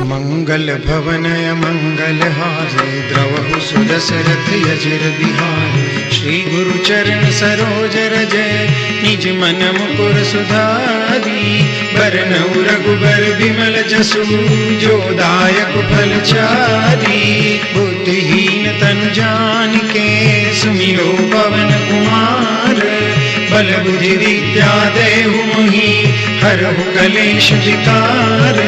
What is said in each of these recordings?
मंगल भवनय मंगलहारे द्रवहु सुदशरथ यजिर बिहारे। श्री गुरु चरण सरोज रजय निज मन मुकुर सुधारी। बरनउँ रघुबर बिमल जसु जो दायक फल चारी। बुद्धिहीन तनु जानिके सुमिरो पवन कुमार। बल बुद्धि विद्या देहु मोहि हरहु कलेश विकार।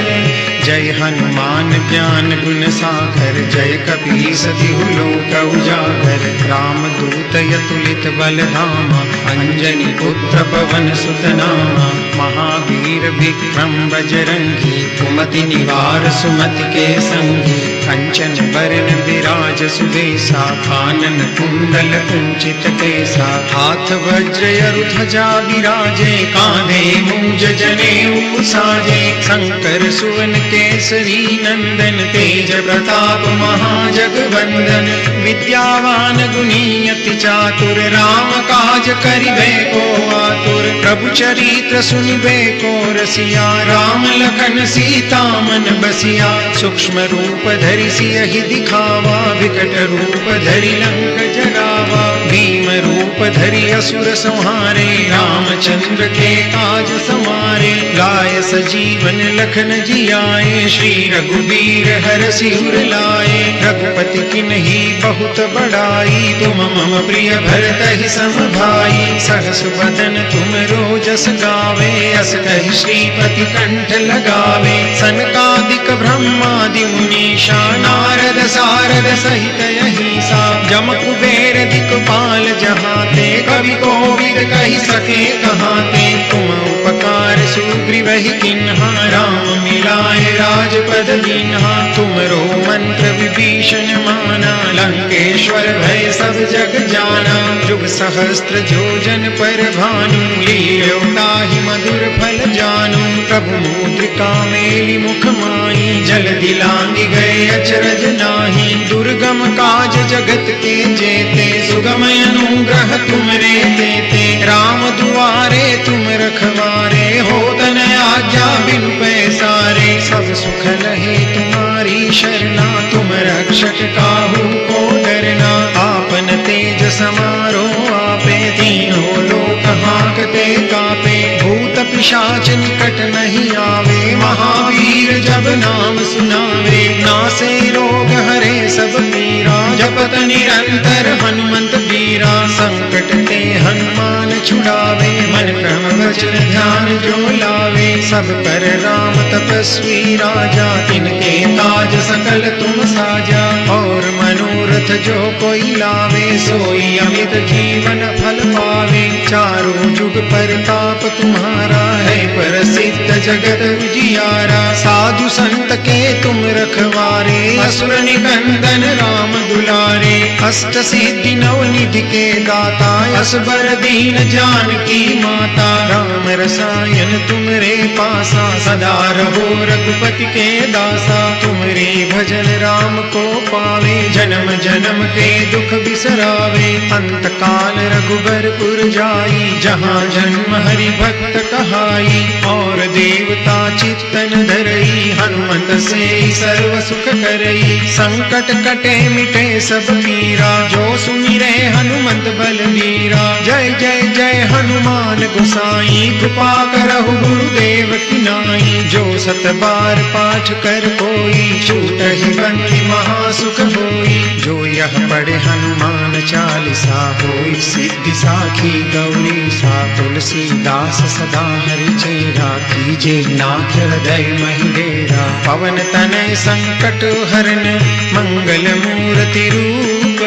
जय हनुमान ज्ञान गुण सागर जय कपीस तिहु लोक उजागर। रामदूत अतुलित बल धामा अंजनी पुत्र पवन सुत नामा। महावीर विक्रम बजरंगी कुमति निवार सुमति के संगी। कंचन बरन विराज सुबेसा कानन कुंडल कुंचित केसा। हाथ वज्र ध्वजा विराजे कांधे मूंज जनेऊ साजे। शंकर सुवन केसरी नंदन तेज प्रताप महाजगवंदन। विद्यावान गुणी अति चातुर राम काज करिबे को आतुर। प्रभु चरित्र सुनिबे को रसिया राम लखन सीता मन बसिया। सूक्ष्म रूप धरि सियहि दिखावा विकट रूप धरि लंक जरावा। भीम रूप धरि असुर संहारे रामचंद्र के काज समारे। लाय सजीवन लखन जियाए श्री रघुबीर हरषि उर लाए। रघुपति किन्ही बहुत बड़ाई तुम मम प्रिय भरतहि सम भाई। सहस बदन तुम रोजस गावे अस कहि श्रीपति कंठ लगावे। सनकादिक ब्रह्मादि मुनीषा नारद सारद सहित अहिसा। जम कुबेर दिक्पाल जहाते कवि कोविद कहि सके कहाते। तुम उपकार सुग्रीवहि किन्हा राम मिलाए राजपद दीन्हा। तुमरो मंत्र विभीषण माना लंकेश्वर भय सब जग जाना। जुग सहस्त्र जोजन पर भानु लील्यो ताहि मधुर फल जानू। प्रभु मुद्रिका मेलि मुख माहि जल्दी लांघि गए अचरज नाही। दुर्गम काज जगत के जेते सुगम अनुग्रह तुमरे तेते। राम दुआरे तुम रखवारे होत न आज्ञा बिनु पैसारे। सब सुख लहे तुम्हारी शरणा तुम रक्षक काहू को डरना। आपन तेज समारो आपे तीनों लोक हांकते कापे। भूत पिशाच निकट नहीं आवे महावीर जब नाम सुनावे। नासे रोग हरे सब पीरा जपत निरंतर हनुमंत बीरा। संकट ते हनुमान छुड़ावे मन क्रम वचन ध्यान जो लावे। सब पर राम तपस्वी राजा तिनके काज सकल तुम साजा। और मनोरथ जो कोई लावे सोई अमित जीवन फल पावे। चारों जुग परताप तुम्हारा है प्रसिद्ध जगत उजियारा। साधु संत के तुम रखवारे असुर निकंदन राम दुलारे। अष्ट सिद्धि नव निधि के दाता असबर दीन जानकी माता। राम रसायन तुमरे पासा सदा रहो रघुपति के दासा। तुमरे भजन राम को पावे जन्म जन्म के दुख बिसरावे। अंत काल रघुबरपुर जाई जहाँ जन्म हरि भक्त कहाई। और देवता चित्तन धरई हनुमत से सर्व सुख करई। संकट कटे मिटे सब पीरा जो सुमिरे हनुमत बलबीरा। जय जय जय हनुमान गोसाई कृपा करहु गुरुदेव की नाई। जो सत बार पाठ कर कोई छूटहि बंदी महासुख होई। जो यह पढ़े हनुमान चालीसा होई सिद्धि साखी गौरी सा। तुलसीदास सदा हरि चेरा कीजे नाथ हृदय महि डेरा। पवन तनय संकट हरन मंगल मूर्ति रूप।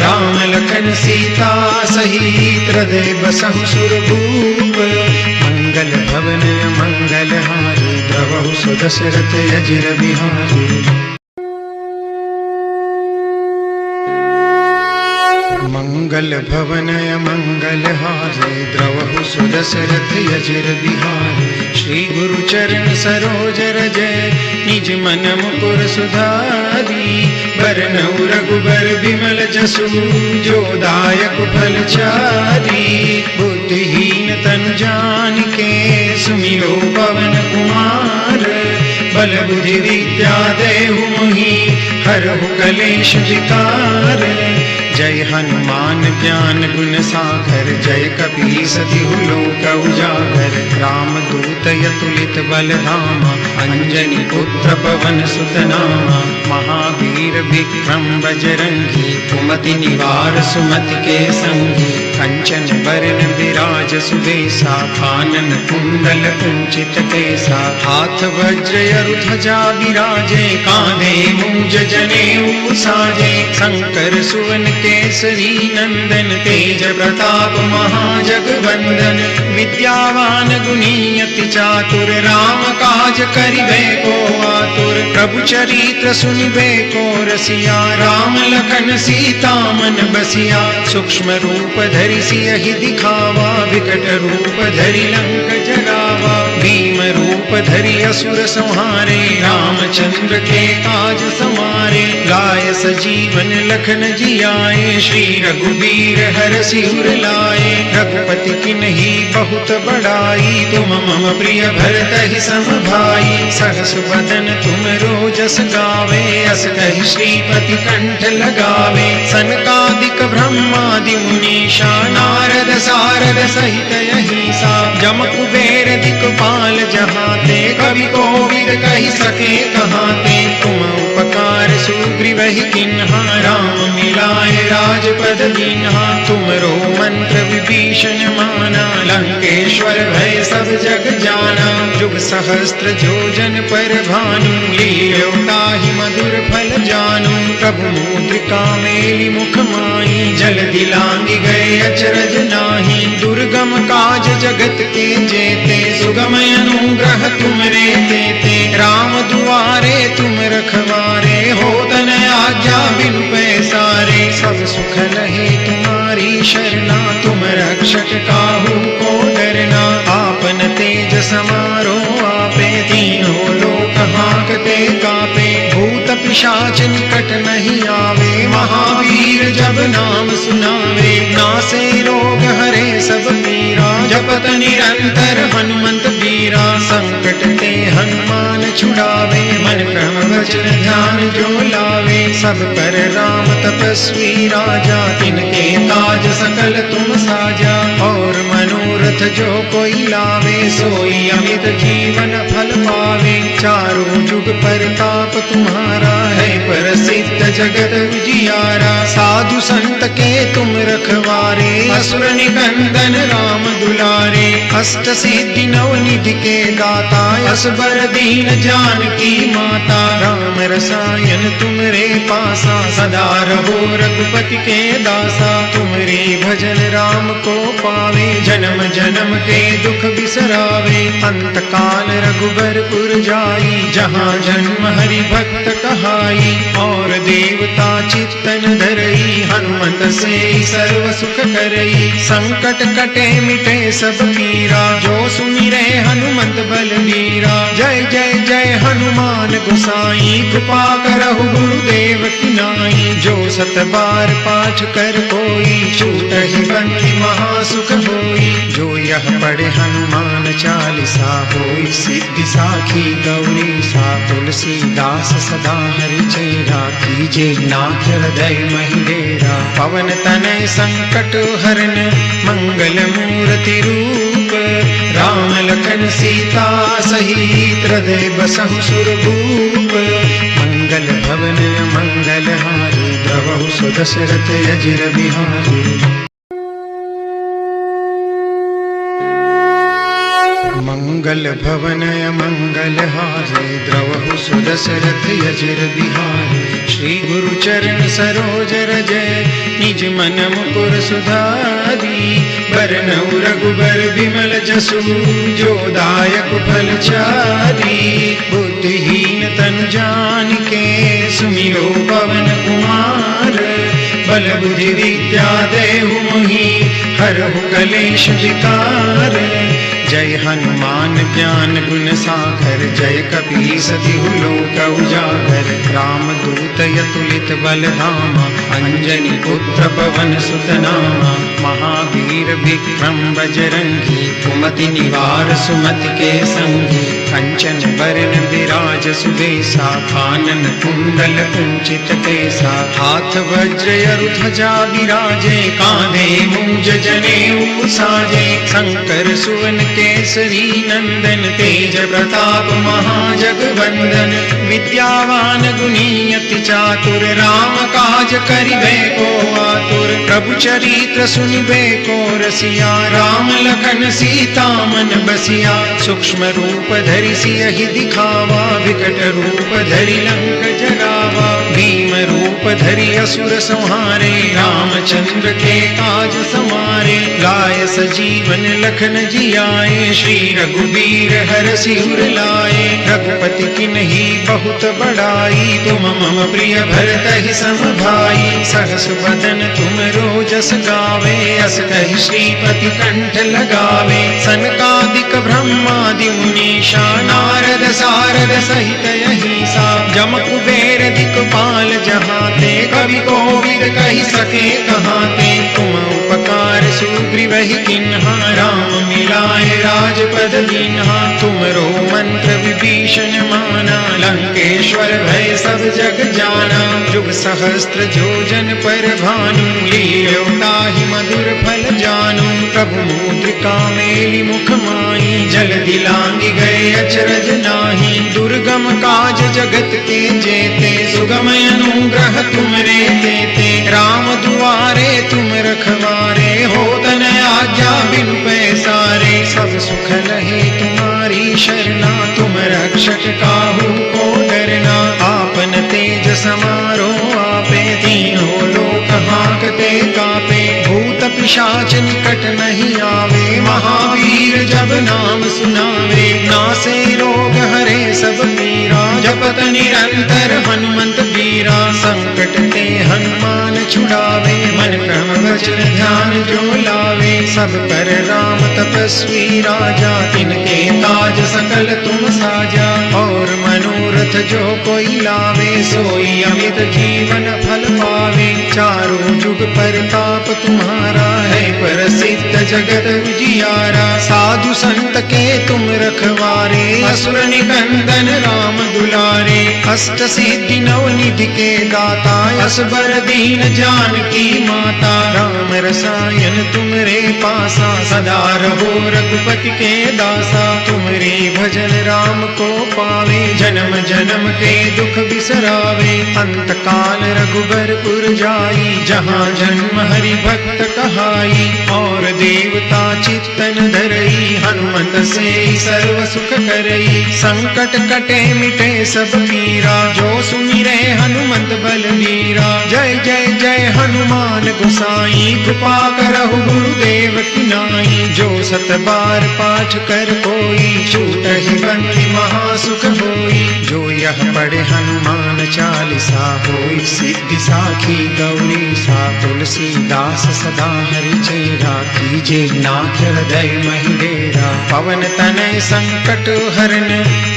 राम लखन सीता सहित हृदय बसहु सुरभूप। मंगल भवन मंगल हारी द्रवहु सुदशरथ अजिर बिहारी। मंगल भवनय मंगलहारे द्रवहु सुदशरथ अजिर बिहारी। श्री गुरु चरण सरोज रजय निज मन मुकुर सुधारी। बरनउँ रघुबर बिमल जसु जो दायक फल चारी। बुद्धिहीन तनु जानिके सुमिरो पवन कुमार। बल बुद्धि विद्या देहु मोहि हरहु कलेश विकार। जय हनुमान ज्ञान गुण सागर जय कपीस तिहु लोक उजागर। राम दूत अतुलित बल धामा अंजनी पुत्र पवन सुत नामा। महावीर विक्रम बजरंगी कुमति निवार सुमति के संगी। कंचन बरन विराज सुबेसा कानन कुंडल कुंचित केसा। हाथ वज्र ध्वजा विराजे कांधे मूंज जनेऊ साजे। शंकर सुवन केसरी नंदन तेज प्रताप महाजगवंदन। विद्यावान गुणी अति चातुर राम काज करिबे को आतुर। प्रभु चरित्र सुनिबे को रसिया राम लखन सीता मन बसिया। सूक्ष्म रूप धरि सियहि दिखावा विकट रूप धरि लंक जरावा। भीम रूप धरि असुर संहारे रामचंद्र के काज समारे। लाय सजीवन लखन जियाए श्री रघुबीर हरषि उर लाए। रघुपति किन्ही बहुत बड़ाई तुम मम प्रिय भरतहि सम भाई। सहस बदन तुम रोजस गावे अस कहि श्रीपति कंठ लगावे। सनकादिक ब्रह्मादि मुनीषा नारद सारद सहित अहिसा। जम कुबेर दिक्पाल जहाते कवि कोविद कहि सके कहाते। तुम उपकार सुग्रीवहि किन्हा राम मिलाए राजपद दीन्हा। तुमरो मंत्र विभीषण माना लंकेश्वर भय सब जग जाना। जुग सहस्त्र जोजन पर भानु लील्यो ताहि मधुर फल जानू। प्रभु मुद्रिका मेलि मुख माहि जल दिलांगी गए अचरज नाही। दुर्गम काज जगत के जेते सुगम अनुग्रह तुमरे तेते। राम दुआरे तुम रखवारे होत न आज्ञा बिनु पैसारे। सब सुख लहे तुम्हारी शरणा तुम रक्षक काहू को डरना। आपन तेज समारो आपे तीनों लोक हांकते कापे। भूत पिशाच निकट नहीं आवे महावीर जब नाम सुनावे। नासे रोग हरे सब पीरा जपत निरंतर हनुमंत बीरा। संकट ते हनुमान छुड़ावे मन क्रम वचन ध्यान जो लावे। सब पर राम तपस्वी राजा तिनके काज सकल तुम साजा। और मनोरथ जो कोई लावे सोई अमित जीवन फल पावे। चारों जुग परताप तुम्हारा है प्रसिद्ध जगत उजियारा। साधु संत के तुम रखवारे असुर निकंदन राम दुलारे। अष्ट सिद्धि नव निधि के दाता असबर दीन जानकी माता। राम रसायन तुमरे पासा सदा रहो रघुपति के दासा। तुमरे भजन राम को पावे जन्म जन्म के दुख बिसरावे। अंत काल रघुबरपुर जाई जहाँ जन्म हरि भक्त कहाई। और देवता चित्तन धरई हनुमत से सर्व सुख करई। संकट कटे मिटे सब पीरा जो सुमिरे हनुमत बलबीरा। जय जय जय हनुमान गोसाई कृपा करहु गुरुदेव की नाई। जो सत बार पाठ कर कोई छूटहि बंदी महासुख होई। जो यह पढ़े हनुमान चालीसा होई सिद्धि साखी गौरी सा। तुलसीदास सदा हरि चेरा कीजे नाथ हृदय महि डेरा। पवन तनय संकट हरन मंगल मूर्ति रूप। राम लखन सीता सहित हृदय बसहु सुरभूप। मंगल भवन मंगल हारी द्रवहु सुदशरथ अजिर बिहारी। मंगल भवन मंगल हारे द्रवहु सुदशरथ अजिर बिहारी। श्री गुरु चरण सरोज रजय निज मन मुकुर सुधारी। बरनउँ रघुबर बिमल जसु जो दायक फल चारी। बुद्धिहीन तनु जानिके सुमिरो पवन कुमार। बल बुद्धि विद्या देहु मोहि हरहु कलेश विकार। जय हनुमान ज्ञान गुण सागर जय कपीस तिहु लोक उजागर। राम दूत अतुलित बल धामा अंजनी पुत्र पवन सुत नामा। महावीर विक्रम बजरंगी कुमति निवार सुमति के संगी। कंचन बरन विराज सुबेसा कानन कुंडल कुंचित केसा हाथ वज्र अरु ध्वजा विराजे कांधे मूंज जनेऊ साजे शंकर सुवन केसरी नंदन तेज प्रताप महाजगवंदन विद्यावान गुणी अति चातुर राम काज करिबे को आतुर प्रभु चरित्र सुनिबे को रसिया राम लखन सीता मन बसिया सूक्ष्म रूप धरि सियहि दिखावा विकट रूप धरि लंक जरावा भीम रूप धरि असुर संहारे रामचंद्र के काज समारे लाय सजीवन लखन जियाए श्री रघुबीर हर सिर लाए रघुपति किन्ही बहुत बड़ाई तुम मम प्रिय भरतहि सम भाई सहस बदन तुम रोजस गावे अस कहि श्रीपति कंठ लगावे सनकादिक ब्रह्मादि मुनीषा नारद सारद सहित अहिसा जम कुबेर दिक्पाल जहाते कवि कोविद कहि सके कहाते तुम उपकार सुग्रीवहि किन्हा राम मिलाए राजपद दीन्हा तुमरो मंत्र विभीषण माना लंकेश्वर भय सब जग जाना जुग सहस्त्र जोजन पर भानु लील्यो ताहि मधुर फल जानू प्रभु मुद्रिका मेलि मुख माई जल दिलांगी गए अचरज नाही दुर्गम काज जगत के जेते सुगम अनुग्रह तुमरे देते राम दुआरे तुम रखवारे हो तन आज्ञा बिनु पैसारे सब सुख लहे तुम्हारी शरणा तुम रक्षक काहू को डरना आपन तेज समारो आपे तीनों लोक हांकते कापे भूत पिशाच निकट नहीं आवे महावीर जब नाम सुनावे नासे रोग हरे सब पीरा जपत निरंतर हनुमंत वीरा संकट ते हनुमान छुड़ावे मन क्रम वचन ध्यान जो लावे सब पर राम तपस्वी राजा तिनके काज सकल तुम साजा और मनोरथ जो कोई लावे सोई अमित जीवन फल पावे चारों जुग परताप तुम्हारा है प्रसिद्ध जगत उजियारा साधु संत के तुम रखवारे असुर निकंदन राम दुलारे अष्ट सिद्धि नव निधि के दाता असबर दीन जानकी माता राम रसायन तुमरे पासा सदा रहो रघुपति के दासा तुमरे भजन राम को पावे जन्म जन्म के दुख बिसरावे अंत काल रघुबरपुर जाई जहाँ जन्म हरि भक्त कहाई और देवता चित्तन धरई हनुमत से सर्व सुख करई संकट कटे मिटे सब पीरा जो सुमिरे हनुमंत बलवीरा जय जय जय हनुमान गोसाई कृपा करहु गुरुदेव की नाई जो सत बार पाठ कर कोई छूटहि बंदी महासुख होई जो यह पढ़े हनुमान चालीसा होई सिद्धि साखी गौरी सा तुलसीदास सदा हरि चेरा कीजे नाथ हृदय महिडेरा पवन तनय संकट हरन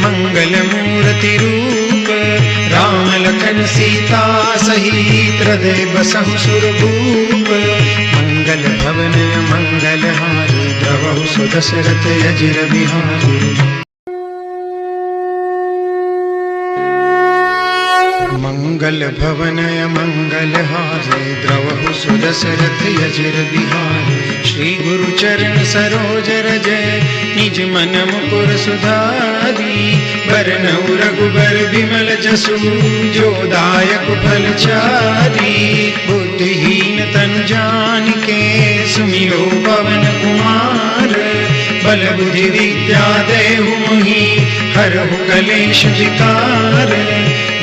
मंगल मूर्ति रूप राम लखन सीता सहित हृदय बसहु सुरभूप मंगल भवन मंगल हारी द्रवहु सुदशरथ अजिर बिहारी मंगल भवन मंगल हारे द्रवहु सुदशरथ अजिर बिहारी श्री गुरु चरण सरोज रजय निज मन मुकुर सुधारी बरनउ रघुबर बिमल जसु जो दायक फल चारी बुद्धिहीन तनु जानिके सुमिरो पवन कुमार बल बुद्धि विद्या देहु मोहि हरहु कलेश विकार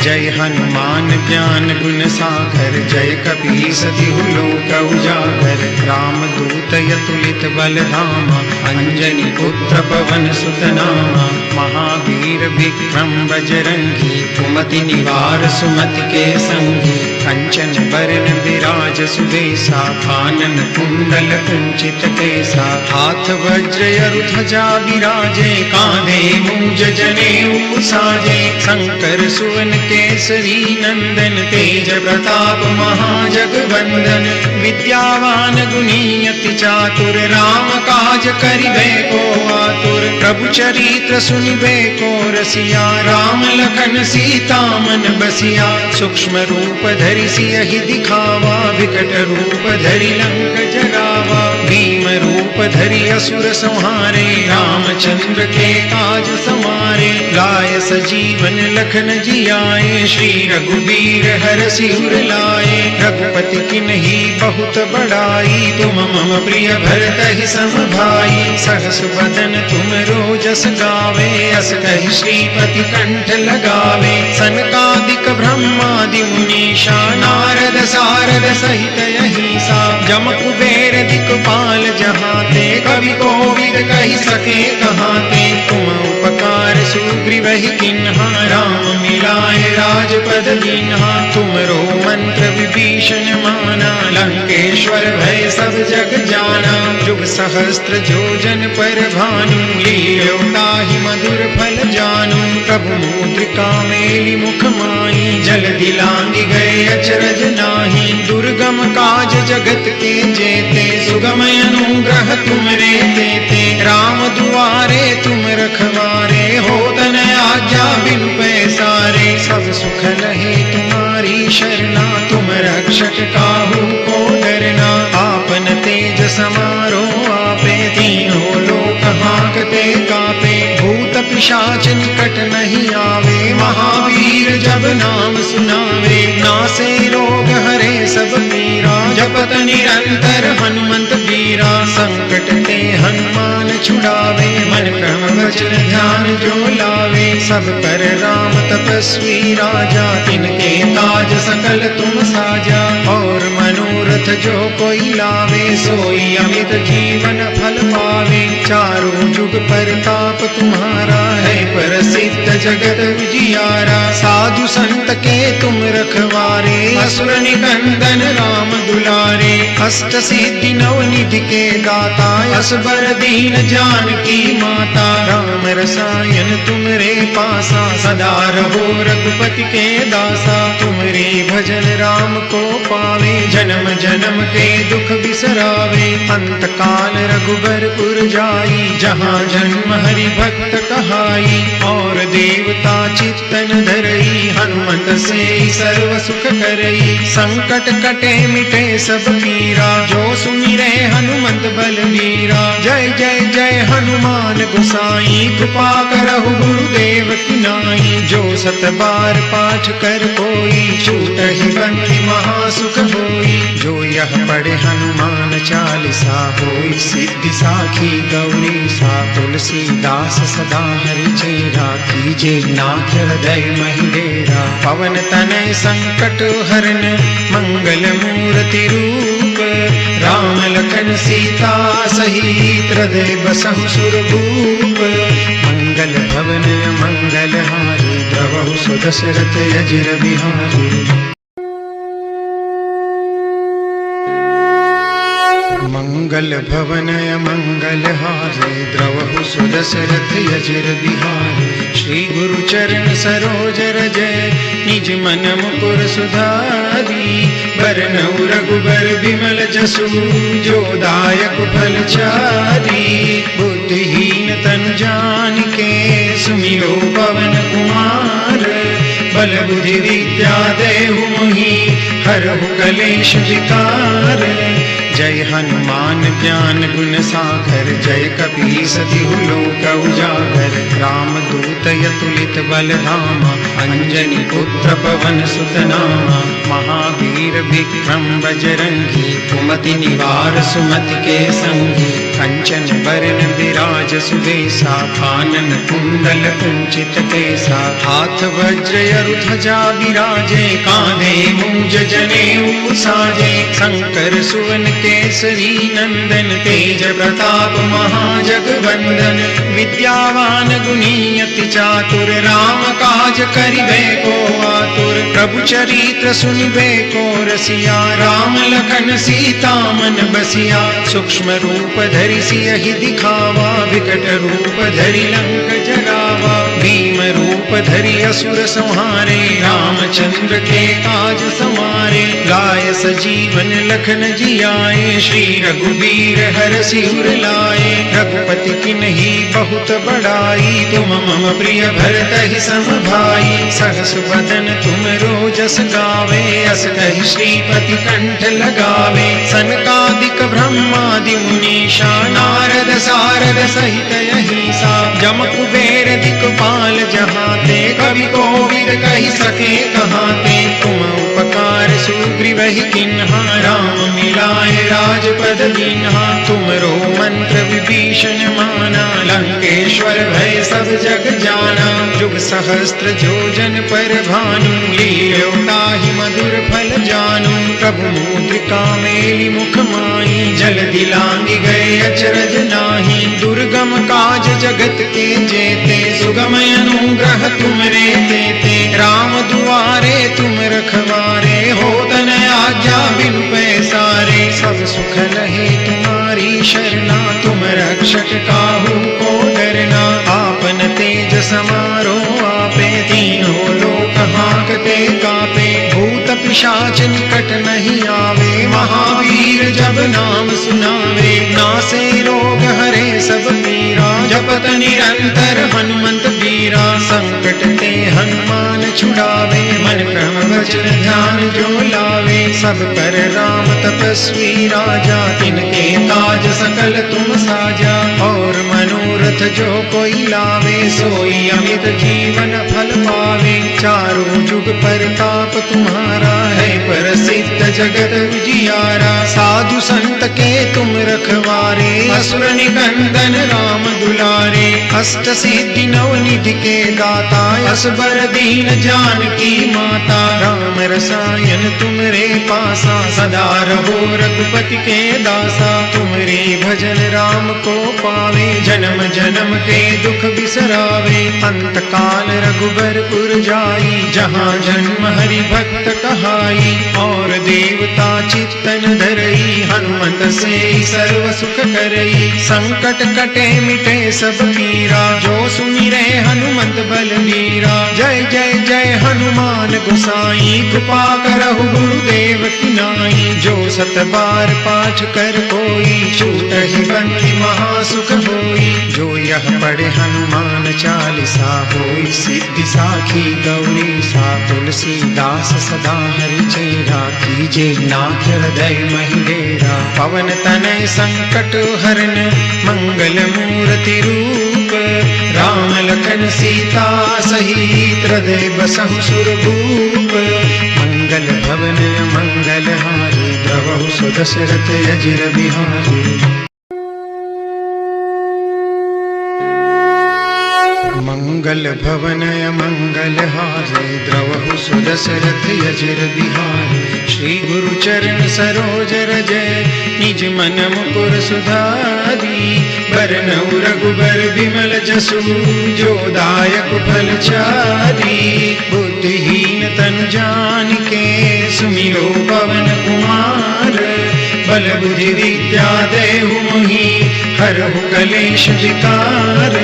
जय हनुमान ज्ञान गुण सागर जय कपीस तिहु लोक उजागर राम दूत अतुलित बल धामा अंजनी पुत्र पवन सुत नामा महावीर विक्रम बजरंगी कुमति निवार सुमति के संगी कंचन बरन विराज सुबेसा कानन कुंडल कुंचित केसा हाथ वज्र अरु ध्वजा विराजे कांधे मूंज जनेऊ साजे। शंकर सुवन केसरी नंदन तेज प्रताप महाजगवंदन। विद्यावान गुणी अति चातुर राम काज करिबे को आतुर। प्रभु चरित्र सुनिबे को रसिया राम लखन सीता मन बसिया। सूक्ष्म रूप धरि सियहि दिखावा विकट रूप धरि लंक जरावा। भीम रूप धरि असुर संहारे रामचंद्र के काज समारे। लाय सजीवन लखन जियाए श्री रघुबीर हरषि उर लाए। रघुपति किन्ही बहुत बड़ाई तुम मम प्रिय भरतहि सम भाई। सहस बदन तुम रोजस गावे अस कहि श्रीपति कंठ लगावे। सनकादिक ब्रह्मादि मुनीषा नारद सारद सहित अहिसा। जम कुबेर दिक्पाल जहाते कवि कोविद कहि सके कहाते। तुम उपकार सुग्रीवहि किन्हा राम मिलाए राजपद दीन्हा। तुमरो मंत्र विभीषण माना लंकेश्वर भय सब जग जाना। जुग सहस्त्र जोजन पर भानु लील्यो ताहि मधुर फल जानू। प्रभु मुद्रिका मेलि मुख माहि जल्दी लांघि गए अचरज नाहि। दुर्गम काज जगत के जेते सुगम अनुग्रह तुमरे तेते। राम दुआरे तुम रखवारे होत न आज्ञा बिनु पैसारे। सब सुख लहे तुम्हारी शरणा तुम रक्षक काहू को डरना। आपन तेज समारो आपे तीनों लोक हांकते कापे। भूत पिशाच निकट नहीं आवे महावीर जब नाम सुनावे। नासे रोग हरे सब पीरा जपत निरंतर हनुमंत वीरा। संकट ते हनुमान छुड़ावे मन क्रम वचन ध्यान जो लावे। सब पर राम तपस्वी राजा तिनके काज सकल तुम साजा। और मनोरथ जो कोई लावे सोई अमित जीवन फल पावे। चारों जुग परताप तुम्हारा है प्रसिद्ध जगत विजियारा। साधु संत के तुम रखवारे असुर निकंदन राम दुलारे। अष्ट सिद्धि नवनिधि के दाता असबर दीन जानकी माता। राम रसायन तुमरे पासा सदा रहो रघुपति के दासा। तुमरे भजन राम को पावे जन्म जन्म के दुख बिसरावे। अंत काल रघुबरपुर जाई जहाँ जन्म हरि भक्त कहाई। और देवता चित्तन धरई हनुमत से सर्व सुख करई। संकट कटे मिटे सब पीरा जो सुमिरे हनुमंत बलवीरा। जय जय जय हनुमान गोसाई कृपा करहु गुरुदेव की नाई। जो सत बार पाठ कर कोई छूटहि बंदी महासुख होई। जो यह पढ़े हनुमान चालीसा होई सिद्धि साखी गौरी सा। तुलसीदास सदा हरि चेरा कीजे नाथ हृदय महि डेरा। पवन तनय संकट हरन मंगल मूर्ति रूप। राम लखन सीता सहित हृदय बसहु सुरभूप। मंगल भवन मंगल हारी द्रवहु सुदशरथ अजिर बिहारी। मंगल भवन मंगल हारे द्रवहु सुदशरथ अजिर बिहारी। श्री गुरु चरण सरोज रज निज मन मुकुर सुधारी। बरनउँ रघुबर बिमल जसु जो दायक फल चारी। बुद्धिहीन तनु जानिके सुमिरो पवन कुमार। बल बुद्धि विद्या देहु मोहि हरहु कलेश विकार। जय हनुमान ज्ञान गुण सागर जय कपीस तिहु लोक उजागर। राम दूत अतुलित बल धामा अंजनी पुत्र पवन सुत नामा। महावीर विक्रम बजरंगी कुमति निवार सुमति के संगी। कंचन बरन विराज सुबेसा कानन कुंडल कुंचित केसा। हाथ वज्र ध्वजा विराजे कांधे मूंज जनेऊ साजे। शंकर सुवन केसरी नंदन तेज प्रताप महाजगवंदन। विद्यावान गुणी अति चातुर राम काज करिबे को आतुर। प्रभु चरित्र सुनिबे को रसिया राम लखन सीता मन बसिया। सूक्ष्म रूप धरि सियहि दिखावा विकट रूप धरि लंक धरि असुर संहारे, रामचंद्र के काज समारे। गाय सजीवन लखन जियाए, श्री रघुबीर हर सिर लाए। रघुपति किन्ही बहुत बड़ाई, तुम मम प्रिय भरतहि सम भाई। सहस बदन तुम रोजस गावे, अस कहि श्रीपति कंठ लगावे। सनकादिक ब्रह्मादि मुनीषा, नारद सारद सहित अहिसा। जम कुबेर दिक्पाल जहाते, कवि कोविद कहि सके कहाते। तुम उपकार सुग्रीवहि किन्हा, राम मिलाए राजपद दीन्हा। तुमरो मंत्र विभीषण माना, लंकेश्वर भय सब जग जाना। जुग सहस्त्र जोजन पर भानु, लील्यो ताहि मधुर फल जानू। प्रभु मुद्रिका मेलि मुख माहि, जल दिलांगी गए अचरज नाही। दुर्गम काज जगत के जेते, सुगम अनुग्रह तुमरे तेते। राम दुआरे तुम रखवारे, होत न आज्ञा बिनु पैसारे। सब सुख लहे तुम्हारी शरणा, तुम रक्षक काहू को डरना। आपन तेज समारो आपे, तीनों लोक हांकते कापे। भूत पिशाच निकट नहीं आवे, महावीर जब नाम सुनावे। नासे रोग हरे सब पीरा, जपत निरंतर हनुमंत बीरा। संकट ते हनुमान छुड़ावे, मन क्रम वचन ध्यान जो लावे। सब पर राम तपस्वी राजा, तिनके काज सकल तुम साजा। और मनोरथ जो कोई लावे, सोई अमित जीवन फल पावे। चारों जुग परताप तुम्हारा है, प्रसिद्ध जगत उजियारा। साधु संत के तुम रखवारे, असुर निकंदन राम दुलारे। अष्ट सिद्धि नवनिधि के दाता, असबर दीन जानकी माता। राम रसायन तुमरे पासा, सदा रहो रघुपति के दासा। तुमरे भजन राम को पावे, जन्म जन्म के दुख बिसरावे। अंत काल रघुबरपुर जाई, जहाँ जन्म हरि भक्त कहाई। और देवता चित्तन धरई, हनुमंत से सर्व सुख करई। संकट कटे मिटे सब पीरा, जो सुमिरे हनुमंत बलबीरा। जय जय जय हनुमान गोसाई, कृपा करहु गुरुदेव की नाई। जो सत बार पाठ कर कोई, छूटहि बंदी महासुख होई। जो यह पढ़े हनुमान चालीसा, होई सिद्धि साखी गौरी सा। तुलसीदास सदा हरि चेरा, कीजे नाथ हृदय महि डेरा। पवन तनय संकट हरन, मंगल मूर्ति रूप। राम लखन सीता सहित, हृदय बसहु सुरभूप। मंगल भवन मंगल हारी, द्रवहु सुदशरथ अजिर बिहारी। मंगल भवन मंगल हारे, द्रवहु सुदशरथ अजिर बिहारी। श्री गुरु चरण सरोज रज, निज मन मुकुर सुधारी। बरनउँ रघुबर बिमल जसु, जो दायक फल चारी। बुद्धिहीन तनु जानिके, सुमिरो पवन कुमार। बल बुद्धि विद्या देहु मोहि, हरहु कलेश विकार।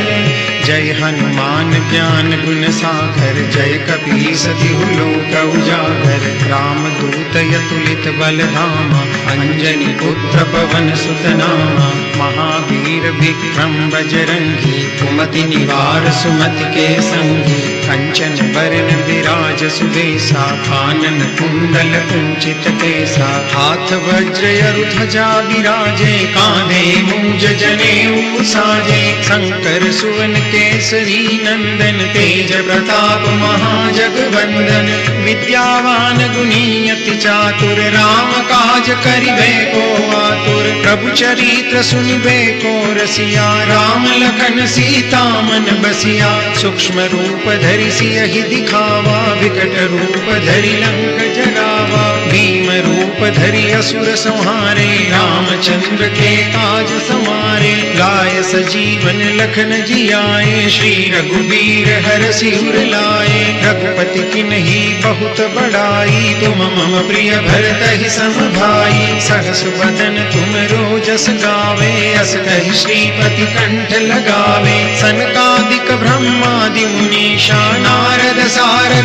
जय हनुमान ज्ञान गुण सागर, जय कपीस तिहु लोक उजागर। राम दूत अतुलित बल धामा, अंजनी पुत्र पवन सुत नामा। महावीर विक्रम बजरंगी, कुमति निवार सुमति के संगी। कंचन बरन विराज सुबेसा, कानन कुंडल कुंचित केसा। हाथ वज्र अरु ध्वजा विराजे, कांधे मूंज जनेऊ साजे। शंकर सुवन केसरी नंदन, तेज प्रताप महाजगवंदन। विद्यावान गुणी अति चातुर, राम काज करिबे को आतुर। प्रभु चरित्र सुनिबे को रसिया, राम लखन सीता मन बसिया। सूक्ष्म रूप धरि सियहि दिखावा, विकट रूप धरि लंक जरावा। भीम रूप धरि असुर संहारे, रामचंद्र के काज समारे। गाय सजीवन लखन जियाए, श्री रघुबीर हर सिर लाए। रघुपति किन्ही बहुत बड़ाई, तुम मम प्रिय भरतहि सम भाई। सहस बदन तुम रोजस गावे, अस कहि श्रीपति कंठ लगावे। सनकादिक ब्रह्मादि मुनीषा,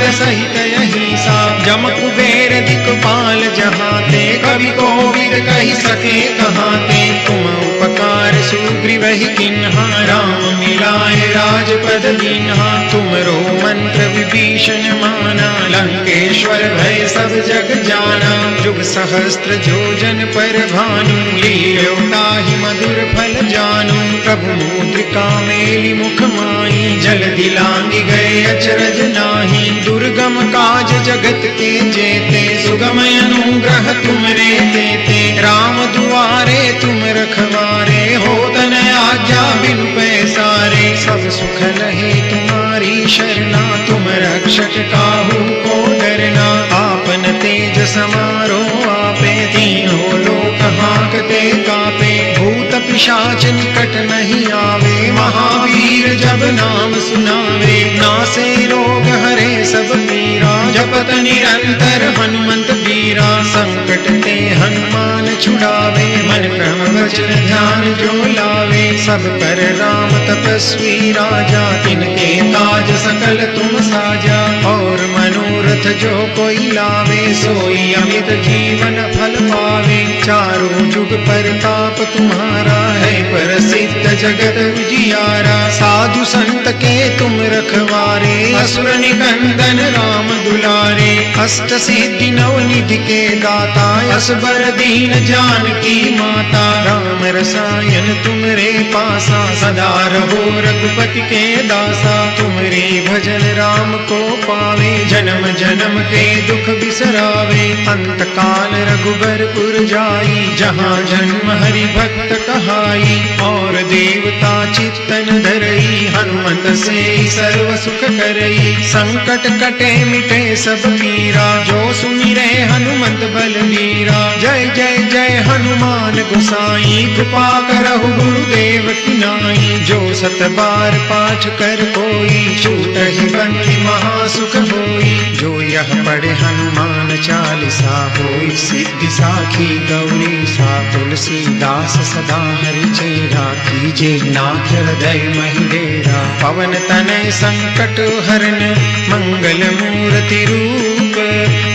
नारद सहित यही सा जम कुबेर दिक्पाल जहाते कवि कोविद कही सके कहाते तुम उपकार सुग्रीव ही किन्हा राम मिलाए राजपद दीन्हा तुमरो मंत्र विभीषण माना लंकेश्वर भय सब जग जाना जुग सहस्त्र जोजन पर भानु लील्योताहि मधुर फल जानू प्रभु मुद्रिका मेलि मुख माई जल दिलांगी गए अचरज नाही दुर्गम काज जगत के जेते सुगम अनुग्रह तुमरे देते राम दुआरे तुम रखवारे हो तन आज्ञा बिनु पैसारे सब सुख लहे तुम्हारी शरणा तुम रक्षक काहू को डरना आपन तेज समारो आपे तीनों लोक हांकते कापे भूत पिशाच निकट नहीं आवे महावीर जब नाम सुनावे नासे रोग हरे सब पीरा जपत निरंतर हनुमंत वीरा संकट ते हनुमान छुड़ावे मन क्रम वचन ध्यान जो लावे सब पर राम तपस्वी राजा तिनके काज सकल तुम साजा और मनोरथ जो कोई लावे सोई अमित जीवन फल पावे चारों जुग परताप तुम्हारा है प्रसिद्ध जगत उजियारा साधु संत के तुम रखवारे असुर निकंदन राम दुलारे अष्ट सिद्धि नव निधि के दाता असबर दीन जानकी माता राम रसायन तुमरे पासा सदा रहो रघुपति के दासा तुमरे भजन राम को पावे जन्म जन्म के दुख बिसरावे अंत काल रघुबरपुर जाई जहाँ जन्म हरि भक्त कहाई और देवता चित्तन धरई हनुमत से सर्व सुख करई संकट कटे मिटे सब पीरा जो सुमिरे हनुमंत बलवीरा जय जय जय हनुमान गोसाई कृपा करहु गुरुदेव की नाई जो सत बार पाठ कर कोई छूटहि बंदी महासुख होई जो यह पढ़े हनुमान चालीसा होई सिद्धि साखी गौरी सा तुलसीदास सदा हरि चेरा कीजे नाथ हृदय महिडेरा पवन तनय संकट हरन मंगल मूर्ति रूप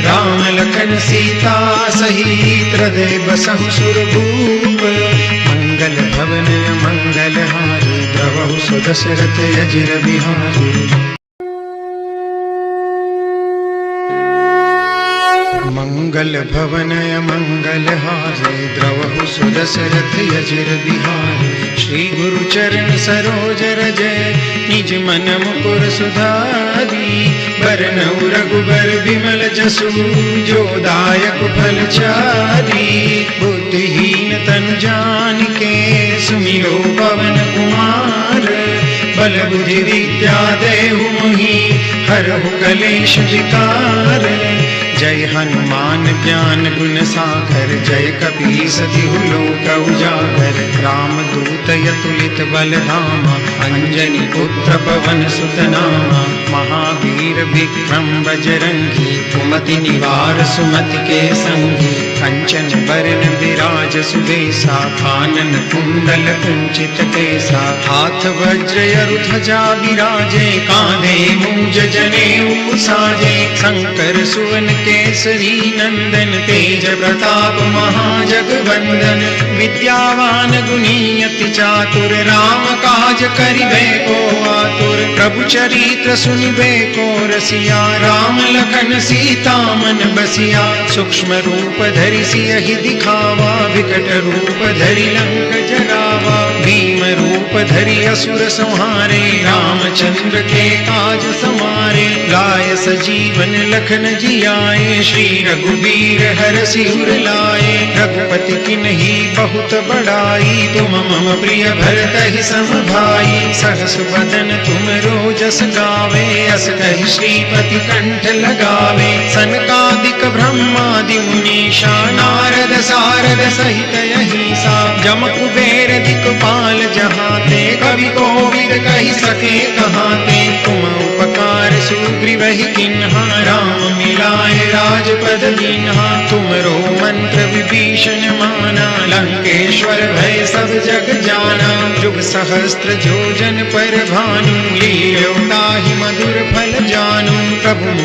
राम लखन सीता सहित हृदय बसहु सुरभूप मंगल भवन मंगल हारी द्रवहु सुदशरथ अजिर बिहारी मंगल भवन मंगल हारे द्रवहु सुदशरथ अजिर बिहारी श्री गुरु चरण सरोज रज निज मन मुकुर सुधारी बरनउ रघुबर बिमल जसु जो दायक फल चारी बुद्धिहीन तनु जानिके सुमिरो पवन कुमार बल बुद्धि विद्या देहु मोहि हरहु कलेश विकार जय हनुमान ज्ञान गुण सागर जय कपीस तिहु लोक उजागर राम दूत अतुलित बल धामा अंजनी पुत्र पवन सुत नामा महावीर विक्रम बजरंगी कुमति निवार सुमति के संगी कंचन बरन विराज सुबेसा कानन कुंडल कुंचित केसा हाथ वज्र ध्वजा विराजे कांधे मूंज जनेऊ साजे शंकर सुवन केसरी नंदन तेज प्रताप महाजगवंदन विद्यावान गुणी अति चातुर राम काज करिबे को आतुर प्रभु चरित्र सुनिबे को रसिया राम लखन सीता मन बसिया सूक्ष्म रूप धरि सियहि दिखावा विकट रूप धरि लंक जरावा भीम रूप धरि असुर संहारे रामचंद्र के काज समारे लाय सजीवन लखन जियाए श्री रघुबीर हरषि उर लाए रघुपति किन्ही बहुत बड़ाई तुम मम प्रिय भरतहि सम भाई सहस बदन तुम रोजस गावे अस कहि श्रीपति कंठ लगावे सनकादिक ब्रह्मादि मुनीषा नारद सारद सहित अहिसा जम कुबेर दिक्पाल जहाते कवि कोविद कहि सके कहाते तुम उपकार सुग्रीव ही किन्हा राम मिलाए राजपद दीन्हा तुमरो मंत्र विभीषण माना लंकेश्वर भय सब जग जाना जुग सहस्त्र जोजन पर भानु लील्योताहि मधुर फल जानू प्रभु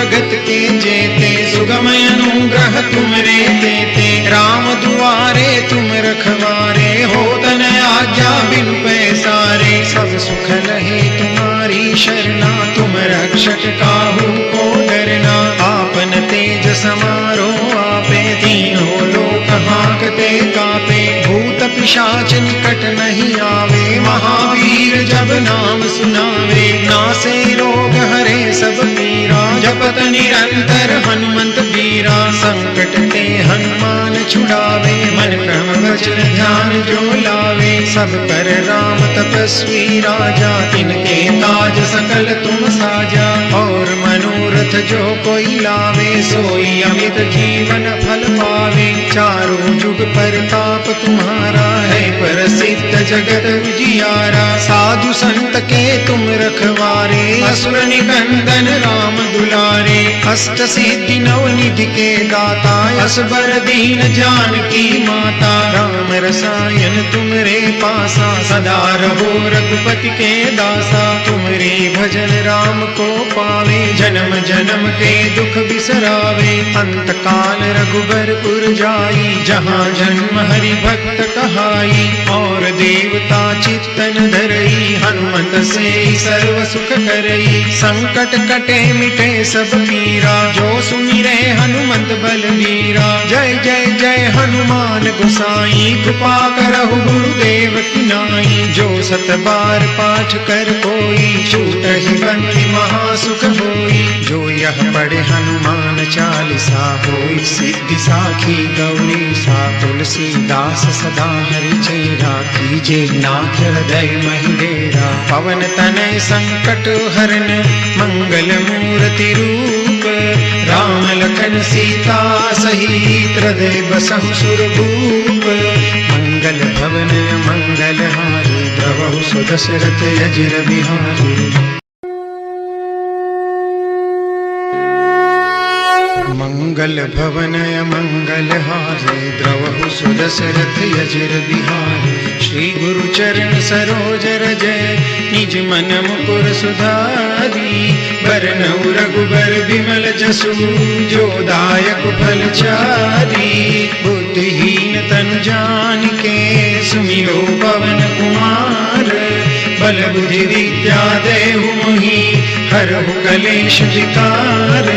जगत के जेते, सुगम अनुग्रह तुम रे देते। राम दुआरे तुम रखवारे, हो तन आज्ञा बिनु पैसारे। सब सुख लहे तुम्हारी शरणा, तुम रक्षक काहू को डरना। आपन तेज समारो आपे, तीनों लोक हांकते कापे। भूत पिशाच निकट नहीं आवे, महावीर जब नाम सुनावे। नासे रोग हरे सब पीरा, जपत निरंतर हनुमंत बीरा। संकट ते हनुमान छुड़ावे, मन क्रम वचन ध्यान जो लावे। सब पर राम तपस्वी राजा, तिनके काज सकल तुम साजा। और मनोरथ जो कोई लावे, सोई अमित जीवन फल पावे। चारों जुग परताप तुम्हारा है, प्रसिद्ध जगत उजियारा। साधु संत के तुम रखवारे, असुर निकंदन राम दुलारे। अष्ट सिद्धि नव निधि के दाता, असबर दीन जानकी माता। राम रसायन तुम रे पासा, सदा रहो रघुपति के दासा। तुमरे भजन राम को पावे, जन्म जन्म के दुख बिसरावे। अंत काल रघुबरपुर जाई, जहाँ जन्म हरि भक्त कहाई। और देवता चित्तन धरई, हनुमत से सर्व सुख करई। संकट कटे मिटे सब पीरा, जो सुमिरे हनुमंत बलवीरा। जय जय जय हनुमान गोसाई, कृपा करहु गुरुदेव की नाई। जो सत बार पाठ कर कोई, छूटहि बंदी महासुख होई। जो यह पढ़े हनुमान चालीसा, होई सिद्धि साखी गौरी सा। तुलसीदास सदा हरि चेरा, कीजे नाथ हृदय महि डेरा। पवन तनय संकट हरन, मंगल मूर्ति रूप। राम लखन सीता सहित, हृदय बसहु सुरभूप। मंगल भवन मंगल हारी, द्रवहु सुदशरथ अजिर बिहारी। मंगल भवन मंगल हारे, द्रवहु सुदशरथ अजिर बिहारी। श्री गुरु चरण सरोज रजय, निज मन मुकुर सुधारी। बरनउँ रघुबर बिमल जसु, जो दायक फल चारी। बुद्धिहीन तनु जानिके, सुमिरो पवन कुमार। बल बुद्धि विद्या देहु मोहि, हरहु कलेश विकार।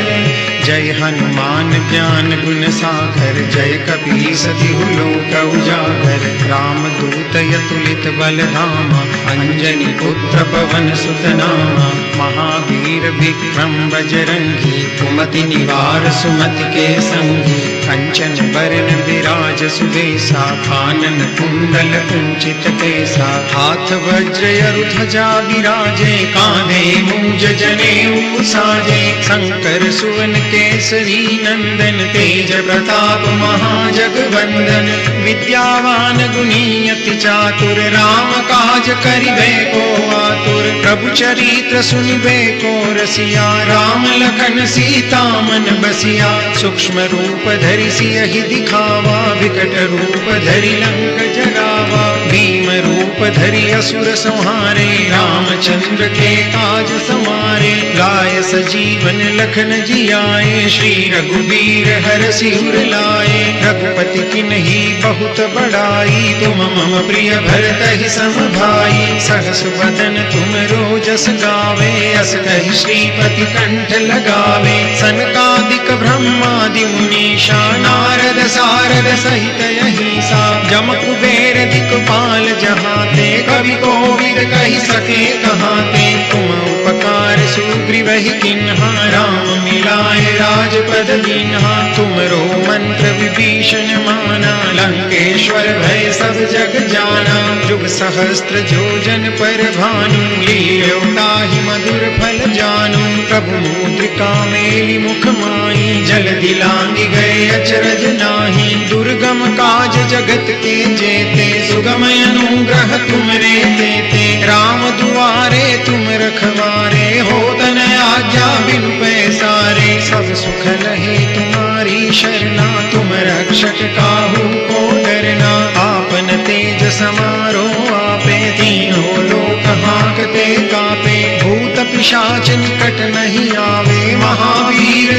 जय हनुमान ज्ञान गुण सागर, जय कपीस तिहु लोक उजागर। राम दूत अतुलित बल धामा, अंजनी पुत्र पवन सुत नामा। महावीर विक्रम बजरंगी, कुमति निवार सुमति के संगी। कंचन बरन विराज सुबेसा, कानन कुंडल कुंचित केसा। हाथ वज्र ध्वजा विराजे, कांधे मूंज जनेऊ साजे। शंकर सुवन केसरी नंदन, तेज प्रताप महाजगवंदन। विद्यावान गुणी अति चातुर, राम काज करिबे को आतुर। प्रभु चरित्र सुनिबे को रसिया, राम लखन सीता मन बसिया। सूक्ष्म रूप धरि सियहि दिखावा, विकट रूप धरि लंक जरावा। भीम रूप धरि असुर संहारे, रामचंद्र के काज समारे। लाय सजीवन लखन जियाए, श्री रघुबीर हरषि उर लाए। रघुपति किन्ही बहुत बड़ाई, तुम मम प्रिय भरतहि सम भाई। सहस बदन तुम रोजस गावे, अस कहि श्रीपति कंठ लगावे। सनकादिक ब्रह्मादि मुनीषा, नारद सारद सहित अहिसा। जम कुबेर दिक्पाल जहाते, कवि कोविद कहि सके कहाते। तुम उपकार सुग्रीवहि किन्हा, राम मिलाए राजपद दीन्हा। तुमरो मंत्र विभीषण माना, लंकेश्वर भय सब जग जाना। जुग सहस्त्र जोजन पर भानु, लील्यो ताहि मधुर फल जानू। प्रभु मुद्रिका मेलि मुख माहि, जलधि लांघि गए अचरज नाही। दुर्गम काज जगत के जेते, सुगम अनुग्रह तुम रे देते। राम दुआरे तुम रखवारे, हो तन आज्ञा बिनु पैसारे। सब सुख लहे तुम्हारी शरणा, तुम रक्षक काहू को डरना। आपन तेज समारो आपे, तीनों लोक हांकते कापे। भूत पिशाच निकट नहीं आवे, महावीर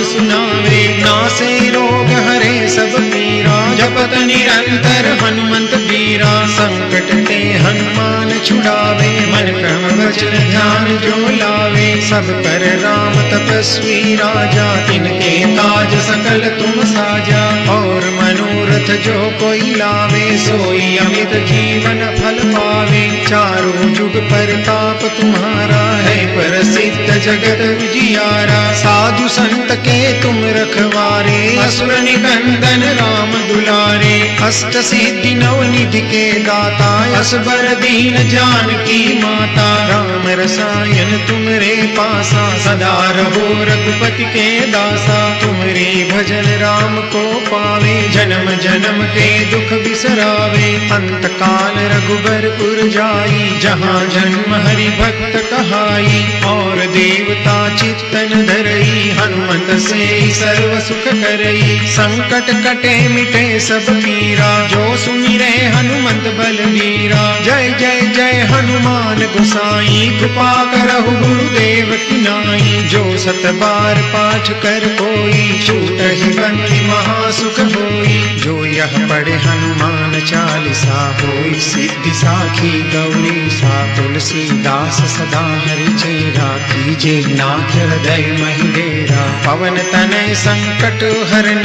सुनावे। नासे रोग हरे सब पीरा, जपत निरंतर हनुमंत बीरा। संकट ते हनुमान छुड़ावे, मन क्रम वचन ध्यान जो लावे। सब पर राम तपस्वी राजा, तिनके काज सकल तुम साजा। और मनोरथ जो कोई लावे, सोई अमित जीवन फल पावे। चारों जुग परताप तुम्हारा है, प्रसिद्ध जगत उजियारा। साधु संत के तुम रखवारे, असुर निकंदन राम दुलारे। अष्ट सिद्धि नवनिधि के दाता, असबर दीन जानकी माता। राम रसायन तुमरे पासा, सदा रहो रघुपति के दासा। तुमरे भजन राम को पावे, जन्म जन्म के दुख बिसरावे। अंत काल रघुबरपुर जाई, जहाँ जन्म हरि भक्त कहाई। और देवता चित्तन धरई, हनुमंत से सर्व सुख करई। संकट कटे मिटे सब पीरा, जो सुमिरे हनुमंत बलबीरा। जय जय जय हनुमान गोसाई, कृपा करहु गुरुदेव की नाई। जो सत बार पाठ कर कोई, छूटहि बंदी महासुख होई। जो यह पढ़े हनुमान चालीसा, होई सिद्धि साखी गौरी सा। तुलसीदास सदा हरि चेरा, कीजे नाथ हृदय महि डेरा। पवन तनय संकट हरन,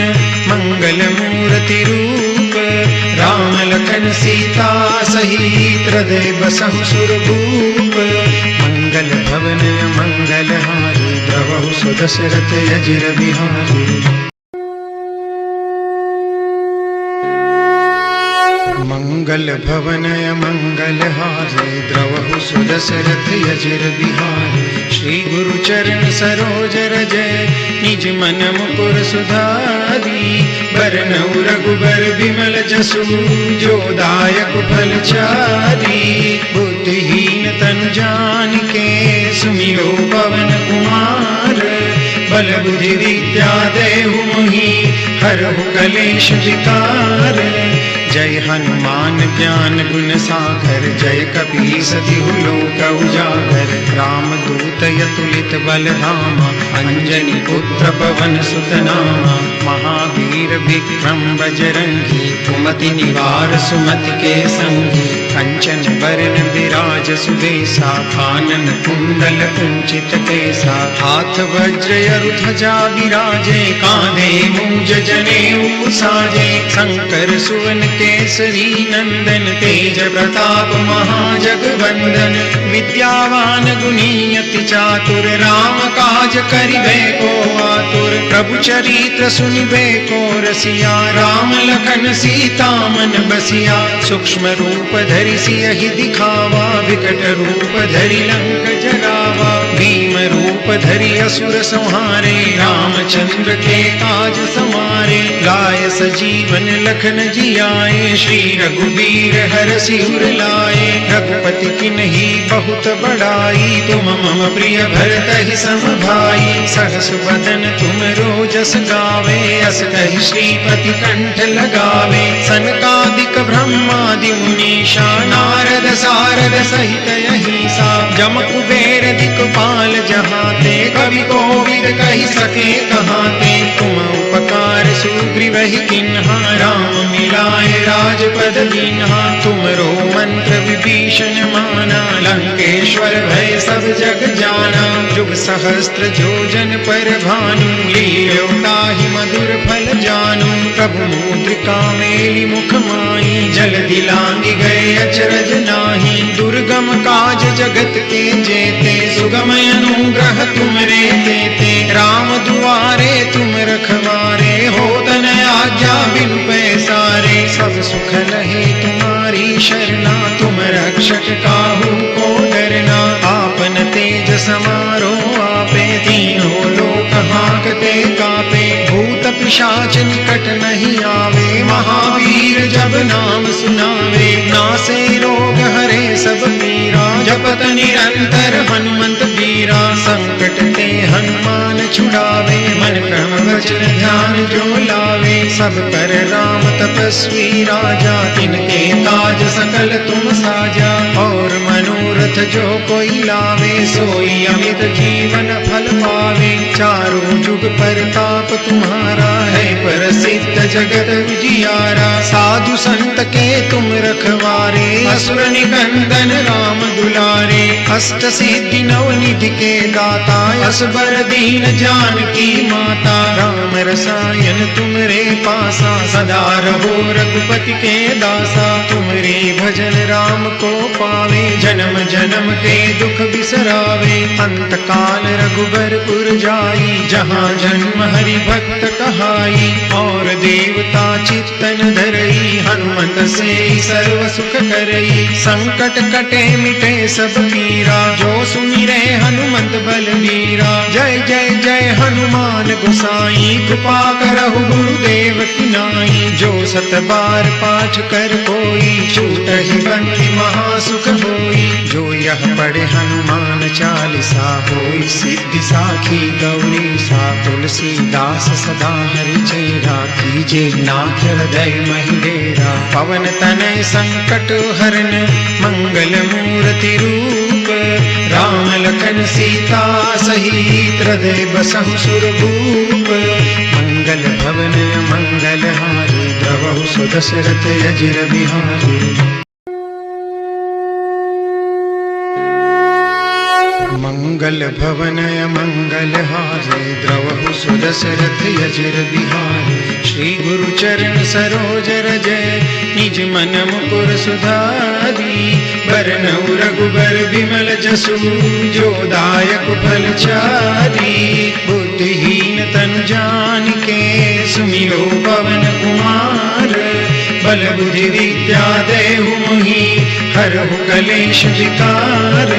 मंगल मूर्ति रूप। राम लखन सीता सहित, हृदय बसहु सुरभूप। मंगल भवन मंगल हारी, द्रवहु सुदशरथ अजिर बिहारी। मंगल भवन मंगल हारे, द्रवहु सुदशरथ अजिर बिहारी। श्री गुरु चरण सरोज रज, निज मन मुकुर सुधारी। बरनउँ रघुबर बिमल जसु, जो दायक फल चारी। बुद्धिहीन तनु जानिके, सुमिरो पवन कुमार। बल बुद्धि विद्या देहु मोहि, हरहु कलेश विकार। जय हनुमान ज्ञान गुण सागर, जय कपीस तिहु लोक उजागर। राम दूत अतुलित बल धामा, अंजनी पुत्र पवन सुत नामा। महावीर विक्रम बजरंगी, कुमति निवार सुमति के संगी। कंचन बरन बिराज सुबेसा, कानन कुंडल कुंचित केसा। हाथ वज्र अरु ध्वजा बिराजे, कांधे मूंज जनेऊ साजे। शंकर सुवन केसरी नंदन, तेज प्रताप महाजगवंदन। विद्यावान गुणी अति चातुर, राम काज करिबे को आतुर। प्रभु चरित्र सुनिबे को रसिया, राम लखन सीता मन बसिया। सूक्ष्म रूप धरि सियहि दिखावा, विकट रूप धरि लंक जरावा। भीम रूप धरि असुर संहारे, रामचंद्र के काज समारे। लाय सजीवन लखन जियाए, श्री रघुबीर हरषि उर लाए। रघुपति किन्ही बहुत बड़ाई, तुम मम प्रिय भरतहि सम भाई। सहस बदन तुम रोजस गावे, अस कहि श्रीपति कंठ लगावे। सनकादिक ब्रह्मादि मुनीषा, नारद सारद सहित अहिसा। जम कुबेर दिक्पाल जहाते, कवि कोविद कहि सके कहाते। तुम उपकार सुग्रीवहि किन्हा, राम मिलाए राजपद दीन्हा। तुमरो मंत्र विभीषण माना, लंकेश्वर भय सब जग जाना। जुग सहस्त्र जोजन पर भानु, लील्यो ताहि मधुर फल जानू। प्रभु मुद्रिका मेलि मुख माहि, जलधि लांघि गए अचरज नाहि। दुर्गम काज जगत के जेते, सुगम अनुग्रह तुमरे तेते। राम दुआरे तुम रखवारे, होत न आज्ञा बिनु पैसारे। सब सुख लहे तुम्हारी शरणा, तुम रक्षक काहू को डरना। आपन तेज समारो आपे, तीनों लोक हांकते कापे। भूत पिशाच निकट नहीं आवे, महावीर जब नाम सुनावे। नासे रोग हरे सब पीरा, जपत निरंतर हनुमंत बीरा। संकट ते हनुमान छुड़ावे, मन क्रम वचन ध्यान जो लावे। सब पर राम तपस्वी राजा, तिनके काज सकल तुम साजा। और मनोरथ मनोरथ जो कोई लावे सोई अमित जीवन फल पावे। चारों जुग परताप तुम्हारा है प्रसिद्ध जगत उजियारा। साधु संत के तुम रखवारे असुर निकंदन राम दुलारे। अष्ट सिद्धि नवनिधि के दाता असबर दीन जानकी माता। राम रसायन तुमरे पासा सदा रहो रघुपति के दासा। तुमरे भजन राम को पावे जन्म जन्म के दुख बिसरावे। अंत काल रघुबरपुर जाई जहाँ जन्म हरि भक्त कहाई। और देवता चित्तन धरई हनुमत से सर्व सुख करई। संकट कटे मिटे सब पीरा जो सुमिरे हनुमंत बलबीरा। जय जय जय हनुमान गोसाई कृपा करहु गुरुदेव की नाई। जो सत बार पाठ कर कोई छूटहि बंदी महासुख होई। जो यह पढ़े हनुमान चालीसा होई सिद्धि साखी गौरी सा। तुलसीदास सदा हरि चेरा कीजे नाथ हृदय महिडेरा। पवन तनय संकट हरन मंगल मूर्ति रूप। राम लखन सीता सहित हृदय बसहु सुरभूप। मंगल भवन मंगल हारी द्रवहु सुदशरथ अजिर बिहारी। मंगल भवन मंगल हारे द्रवहु सुदशरथ अजिर बिहारी। श्री गुरु चरण सरोज रजय निज मन मुकुर सुधारी। बरनउँ रघुबर बिमल जसु जो दायक फल चारी। बुद्धिहीन तनु जानिके सुमिरो पवन कुमार। बल बुद्धि विद्या देहु मोहि हरहु कलेश विकार।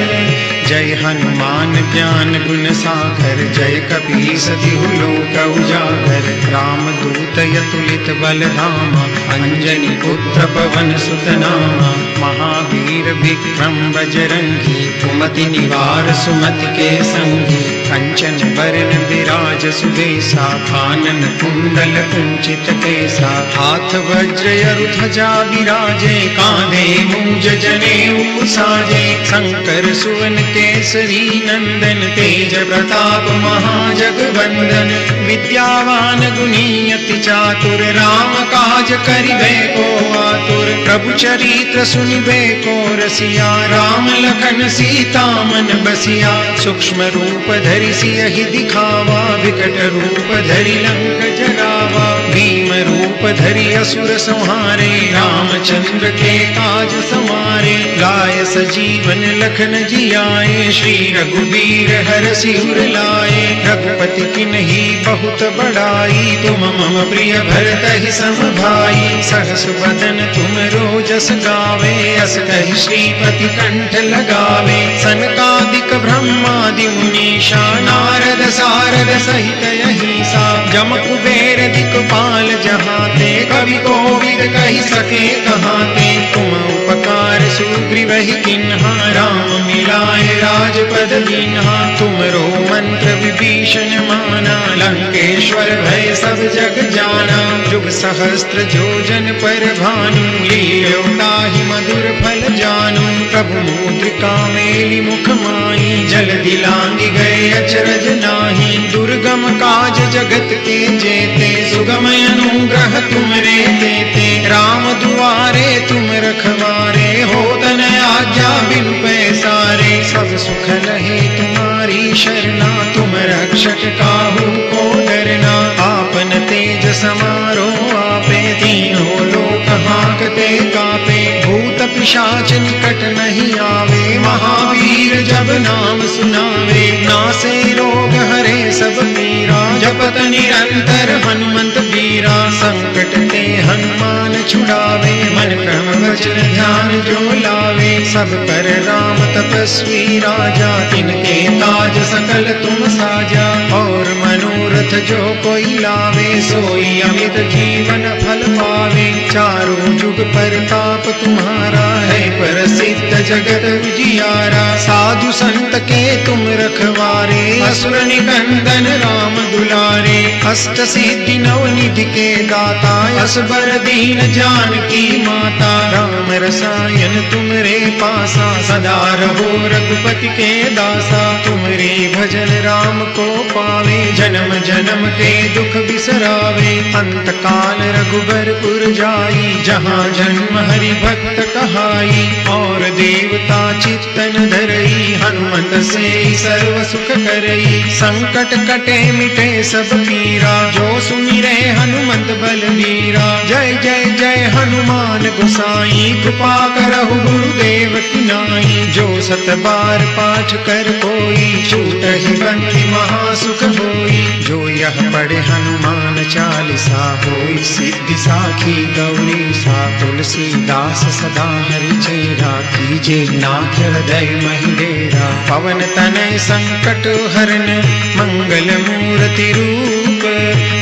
जय हनुमान ज्ञान गुण सागर जय कपीस तिहु लोक उजागर। राम दूत अतुलित बल धामा अंजनी पुत्र पवन सुत नामा। महावीर विक्रम बजरंगी कुमति निवार सुमति के संगी। कंचन बरन विराज सुबेसा कानन कुंडल कुंचित केसा। हाथ वज्र ध्वजा विराजे कांधे मूंज जनेऊ साजे। शंकर सुवन केसरी नंदन तेज प्रताप महाजगवंदन। विद्यावान गुणी अति चातुर राम काज करिबे को आतुर। प्रभु चरित्र सुनिबे को रसिया राम लखन सीता मन बसिया। सूक्ष्म रूप धरि सियहि दिखावा विकट रूप धरि लंक जरावा। भीम रूप धरि असुर संहारे रामचंद्र के काज समारे। लाय सजीवन लखन जियाए श्री रघुबीर हरषि उर लाए। रघुपति किन्ही बहुत बड़ाई तुम मम प्रिय भरतहि सम भाई। सहस बदन तुम रोजस गावे अस कहि श्रीपति कंठ लगावे। सनकादिक ब्रह्मादि मुनीषा नारद सारद सहित अहिसा। जम कुबेर दिक्पाल जहाते कवि कोविद कहि सके कहाते। तुम उपकार सुग्रीवहि किन्हा राम मिलाए राजपद दीन्हा। तुमरो मंत्र विभीषण माना लंकेश्वर भय सब जग जाना। जुग सहस्त्र जोजन पर भानु लील्यो ताहि मधुर फल जानू। प्रभु मुद्रिका मेलि मुख माहि जल्दी लांघि गए अचरज नाहि। दुर्गम काज जगत के जेते सुगम अनुग्रह तुमरे तेते। राम दुआरे तुम रखवारे होत न आज्ञा बिनु पैसारे। सब सुख लहे तुम्हारी शरणा तुम रक्षक काहू को डरना। आपन तेज समारो आपे तीनों लोक हांकते कापे। भूत पिशाच निकट नहीं आवे महावीर जब नाम सुनावे। नासे रोग हरे सब पीरा जपत निरंतर हनुमंत वीरा। संकट ते हनुमान छुड़ावे मन क्रम वचन ध्यान जो लावे। सब पर राम तपस्वी राजा तिनके काज सकल तुम साजा। और मनोरथ जो कोई लावे सोई अमित जीवन फल पावे। चारों जुग परताप तुम्हारा है प्रसिद्ध जगत उजियारा। साधु संत के तुम रखवारे असुर निकंदन राम दुलारे। अष्ट सिद्धि नवनिधि के दाता असबर दीन जानकी माता। राम रस रसायन तुमरे पासा, सदा रहो रघुपति के दासा। तुमरे भजन राम को पावे, जन्म जन्म के दुख बिसरावे। अंत काल रघुबरपुर जाई, जहाँ जन्म हरि भक्त कहाई। और देवता चित्तन धरई, हनुमत से सर्व सुख करई। संकट कटे मिटे सब पीरा, जो सुमिरे हनुमंत बलबीरा। जय जय जय हनुमान गोसाई, कृपा करहु गुरुदेव की नाई। जो सत बार पाठ कर कोई, छूटहि बंदी महासुख होई। जो यह पढ़े हनुमान चालीसा, होई सिद्धि साखी गौरी सा। तुलसीदास सदा हरि चेरा, कीजे नाथ हृदय महि डेरा। पवन तनय संकट हरन, मंगल मूर्ति रूप।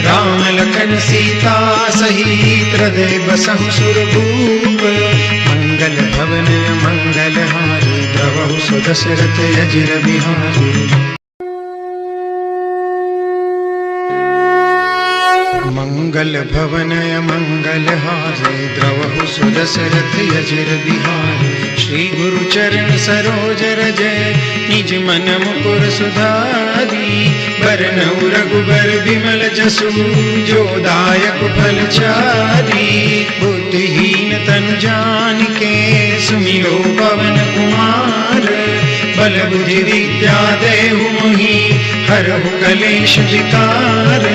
राम लखन सीता सहित, हृदय बसहु सुरभूप। मंगल भवन मंगल हारी, द्रवहु सुदशरथ अजिर बिहारी। मंगल भवन मंगल हारे, द्रवहु सुदशरथ अजिर बिहारी। श्री गुरु चरण सरोज रज, निज मन मुकुर सुधारी। बरनउँ रघुबर बिमल जसु, जो दायक फल चारी। बुद्धिहीन तनु जानिके, सुमिरो पवन कुमार। बल बुद्धि विद्या देहु मोहि, हरहु कलेश विकार।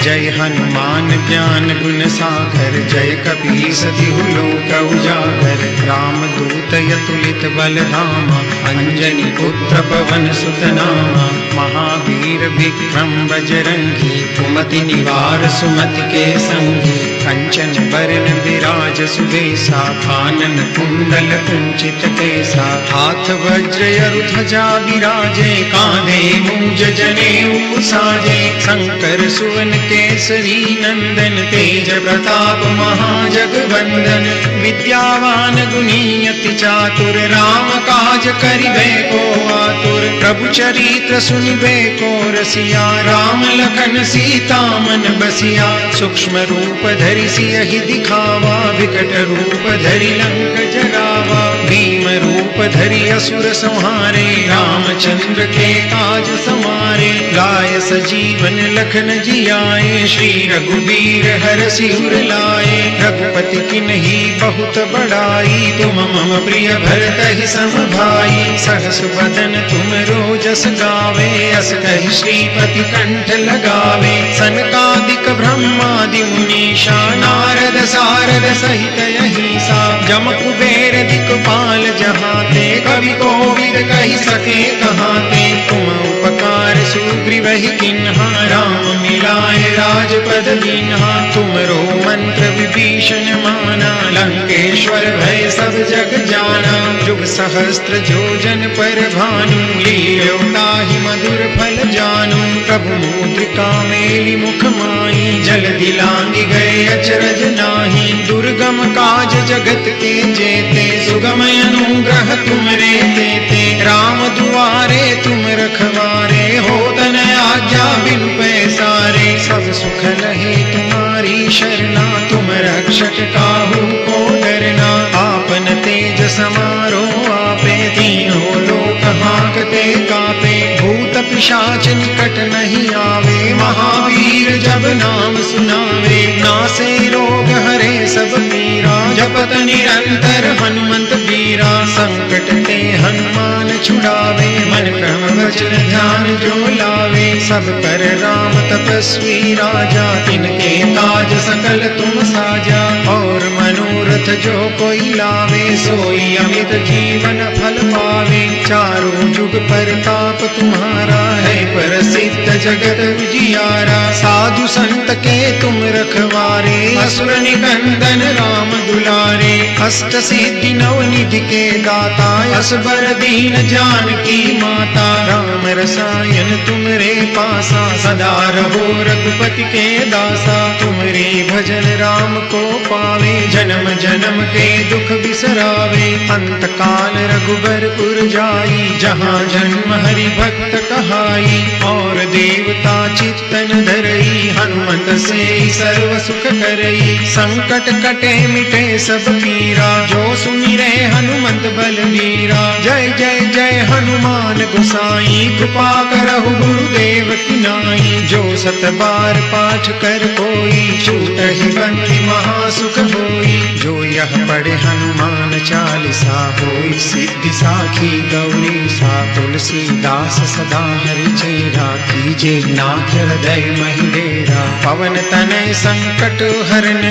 जय हनुमान ज्ञान गुण सागर, जय कपीस तिहु लोक उजागर। राम दूत अतुलित बल धामा, अंजनी पुत्र पवन सुत नामा। महावीर विक्रम बजरंगी, कुमति निवार सुमति के संगी। कंचन बरन विराज सुबेसा, कानन कुंडल कुंचित केसा। हाथ वज्र ध्वजा विराजे, कांधे मूंज जनेऊ साजे। शंकर सुवन केसरी नंदन, तेज प्रताप महाजगवंदन। विद्यावान गुणी अति चातुर, राम काज करिबे को आतुर। प्रभु चरित्र सुनिबे को रसिया, राम लखन सीता मन बसिया। सूक्ष्म रूप धरि सियहि दिखावा, विकट रूप धरि लंक जरावा। भीम रूप धरि असुर संहारे, रामचंद्र के काज समारे। लाय सजीवन लखन जियाए, श्री रघुबीर हरषि उर लाए। रघुपति किन्ही बहुत बड़ाई, तुम मम प्रिय भरतहि सम भाई। सहस बदन तुमरो जस गावे, अस कहि श्रीपति कंठ लगावे। सनकादिक ब्रह्मादि मुनीषा, नारद सारद सहित अहिसा। जम कुबेर दिक्पाल जहाते, कवि कोविद कहि सके कहाते। तुम उपकार सुग्रीवहि किन्हा, राम मिलाए राजपद दीन्हा। तुमरो मंत्र विभीषण माना, लंकेश्वर भय सब जग जाना। जुग सहस्त्र जोजन पर भानु, लील्यो ताहि मधुर फल जानू। प्रभु मुद्रिका मेलि मुख माहि, जलधि लांघि गए अचरज नाही। दुर्गम काज जगत के जेते, सुगम अनुग्रह तुमरे तेते। राम दुआरे तुम रखवारे, होत न आज्ञा बिनु पैसारे। सब सुख लहे तुम्हारी शरणा, तुम रक्षक काहू को डरना। आपन तेज समारो आपे, तीनों लोक हांकते कापे। भूत पिशाच निकट नहीं आवे, महावीर जब नाम सुनावे। नासे रोग हरे सब पीरा, जपत निरंतर हनुमंत बीरा। संकट ते हनुमान छुड़ावे, मन क्रम वचन ध्यान जो लावे। सब पर राम तपस्वी राजा, तिनके काज सकल तुम साजा। और मनोरथ जो कोई लावे, सोई अमित जीवन फल पावे। चारों जुग परताप तुम्हारा है, प्रसिद्ध जगत उजियारा। साधु संत के तुम रखवारे, असुर निकंदन राम दुलारे। अष्ट सिद्धि नव निधि के दाता, असबर दीन जानकी माता। राम रसायन तुमरे पासा, सदा रहो रघुपति के दासा। तुमरे भजन राम को पावे, जन्म जन्म के दुख बिसरावे। अंत काल रघुबरपुर जाई, जहाँ जन्म हरि भक्त कहाई। और देवता चित्तन धरई, हनुमत से सर्व सुख करई। संकट कटे मिटे सब पीरा, वीरा, जो सुमिरे हनुमंत बलबीरा। जय जय जय हनुमान गोसाई, कृपा करहु गुरुदेव की नाई। जो सत बार पाठ कर कोई, छूटहि बंदी महासुख होई। जो यह पढ़े हनुमान चालीसा, होई सिद्धि साखी गौरी सा। तुलसीदास सदा हरि चेरा, कीजे नाथ हृदय महि डेरा। पवन तनय संकट हरन,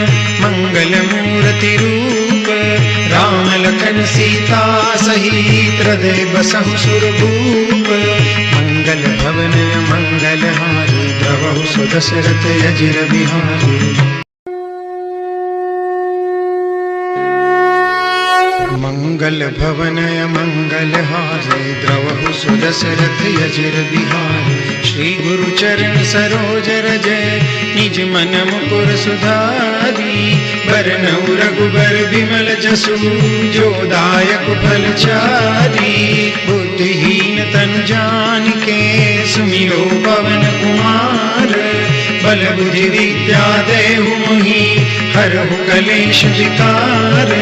मंगल मूर्ति रूप। राम लखन सीता सहित, हृदय बसहु सुरभूप। मंगल भवन मंगल हारी, द्रवहु सुदशरथ अजिर बिहारी। मंगल भवन मंगल हारे, द्रवहु सुदशरथ अजिर बिहारी। श्री गुरु चरण सरोज रज, निज मन मुकुर सुधारी। बरनउँ रघुबर बिमल जसु, जो दायक फल चारी। बुद्धिहीन तनु जानिके, सुमिरो पवन कुमार। बल बुद्धि विद्या देहु मोहि, हरहु कलेश विकार।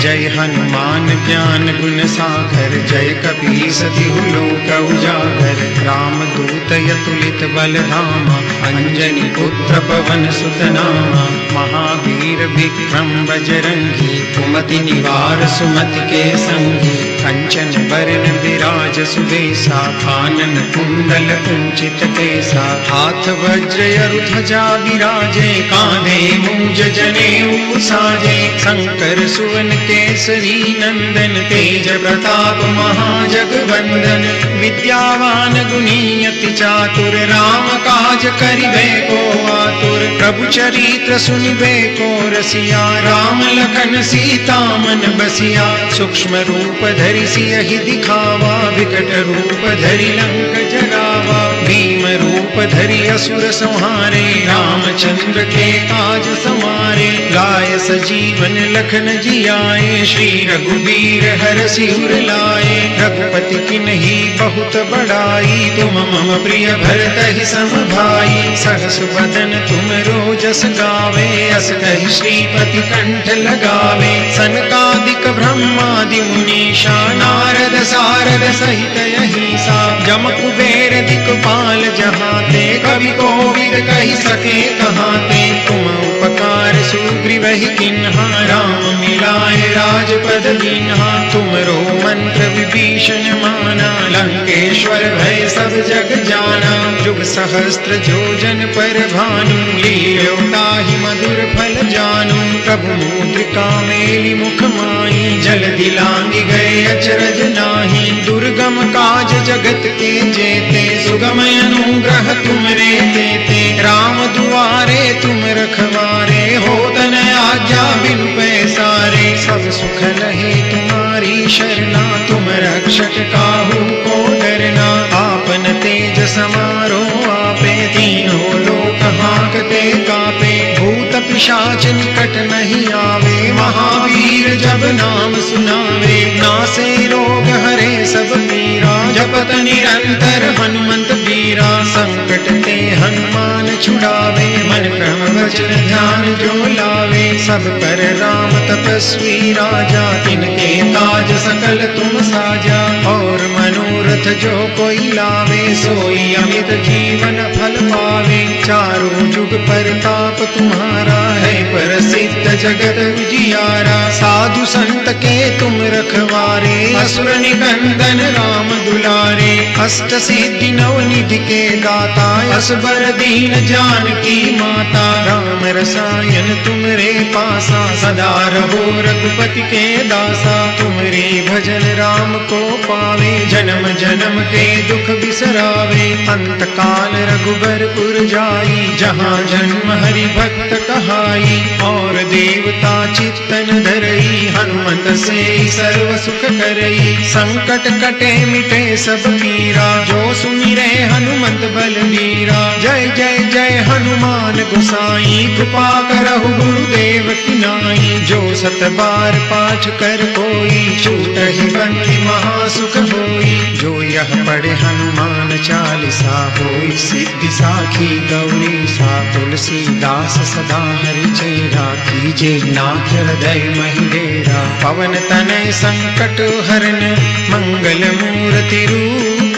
जय हनुमान ज्ञान गुण सागर, जय कपीस तिहु लोक उजागर। राम दूत अतुलित बल धामा, अंजनी पुत्र पवन सुत नामा। महावीर विक्रम बजरंगी, कुमति निवार सुमति के संगी। कंचन बरन बिराज सुबेसा, कानन कुंडल कुंचित केसा। हाथ वज्र अरु ध्वजा बिराजे, कांधे मूंज जनेऊ साजे। शंकर सुवन केसरी नंदन, तेज प्रताप महाजगवंदन। विद्यावान गुणी अति चातुर, राम काज करिबे को आतुर। प्रभु चरित्र सुनिबे को रसिया, राम लखन सीता मन बसिया। सूक्ष्म रूप धरि सियहि दिखावा, विकट रूप धरि लंक जरावा। भीम रूप धरि असुर संहारे, रामचंद्र के काज समारे। लाय सजीवन लखन जियाए, श्री रघुबीर हरषि उर लाए। रघुपति किन्ही बहुत बड़ाई, तुम मम प्रिय भरतहि सम भाई। सहस बदन तुम रोजस गावे, अस कहि श्रीपति कंठ लगावे। सनकादिक ब्रह्मादि मुनीषा, नारद सारद सहित अहिसा। जम कुबेर दिक्पाल जहाते, कवि कोविद कहि सके कहाते। तुम उपकार सुग्रीवहि किन्हा, राम मिलाए राजपद दीन्हा। तुमरो मंत्र विभीषण माना, लंकेश्वर भय सब जग जाना। जुग सहस्त्र जोजन पर भानु, लील्यो ताहि मधुर फल जानू। प्रभु मुद्रिका मेलि मुख माहि, जलधि लांघि गए अचरज नाही। दुर्गम काज जगत के जेते, सुगम अनुग्रह तुमरे तेते। राम दुआरे तुम रखवारे, होत न आज्ञा बिनु पैसारे। सब सुख लहे तुम्हारी शरणा, तुम रक्षक काहू को डरना। आपन तेज समारो आपे, तीनों लोक हांकते कापे। भूत पिशाच निकट नहीं आवे, महावीर जब नाम सुनावे। नासे रोग हरे सब पीरा, जपत निरंतर हनुमंत बीरा। संकट ते हनुमान छुड़ावे, मन क्रम वचन ध्यान जो लावे। सब पर राम तपस्वी राजा, तिनके काज सकल तुम साजा। और मनोरथ जो कोई लावे, सोई अमित जीवन फल पावे। चारों जुग परताप तुम्हारा है, प्रसिद्ध जगत उजियारा। साधु संत के तुम रखवारे, असुर निकंदन राम दुलारे। अष्ट सिद्धि नव निधि के दाता, असबर दीन जानकी माता। राम रसायन तुमरे पासा, सदा रहो रघुपति के दासा। तुमरे भजन राम को पावे, जन्म जन्म के दुख बिसरावे। अंत काल रघुबरपुर जाई, जहाँ जन्म हरि भक्त कहाई। और देवता चित्तन धरई, हनुमत से सर्व सुख करई। संकट कटे मिटे सब पीरा, जो सुमिरे हनुमंत बलबीरा। जय जय जय हनुमान गोसाई, कृपा करहु गुरुदेव की नाई। जो सत बार पाठ कर कोई, छूटहि बंदी महासुख होई। जो यह पढ़े हनुमान चालीसा, होई सिद्धि साखी गौरी सा। तुलसीदास सदा हरि चेरा, कीजे नाथ हृदय महि डेरा। पवन तनय संकट हरन मंगल मूर्ति रूप।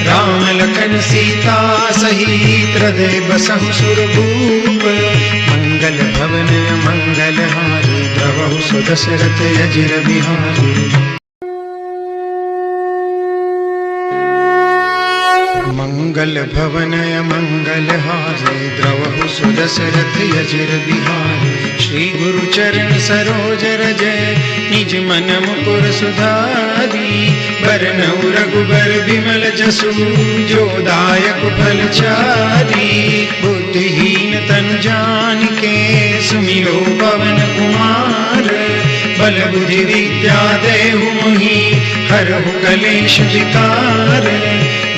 राम लखन सीता सहित हृदय बसहु सुरभूप। मंगल भवन मंगल हारी द्रवहु सुदशरथ अजिर बिहारी। मंगल भवन मंगल हारे द्रवहु सुदशरथ अजिर बिहारी। श्री गुरु चरण सरोज रज निज मन मुकुर सुधारी। बरनउँ रघुबर बिमल जसु जो दायक फल चारी। बुद्धिहीन तनु जानिके सुमिरो पवन कुमार। बल बुद्धि विद्या देहु मोहि हरहु कलेश विकार।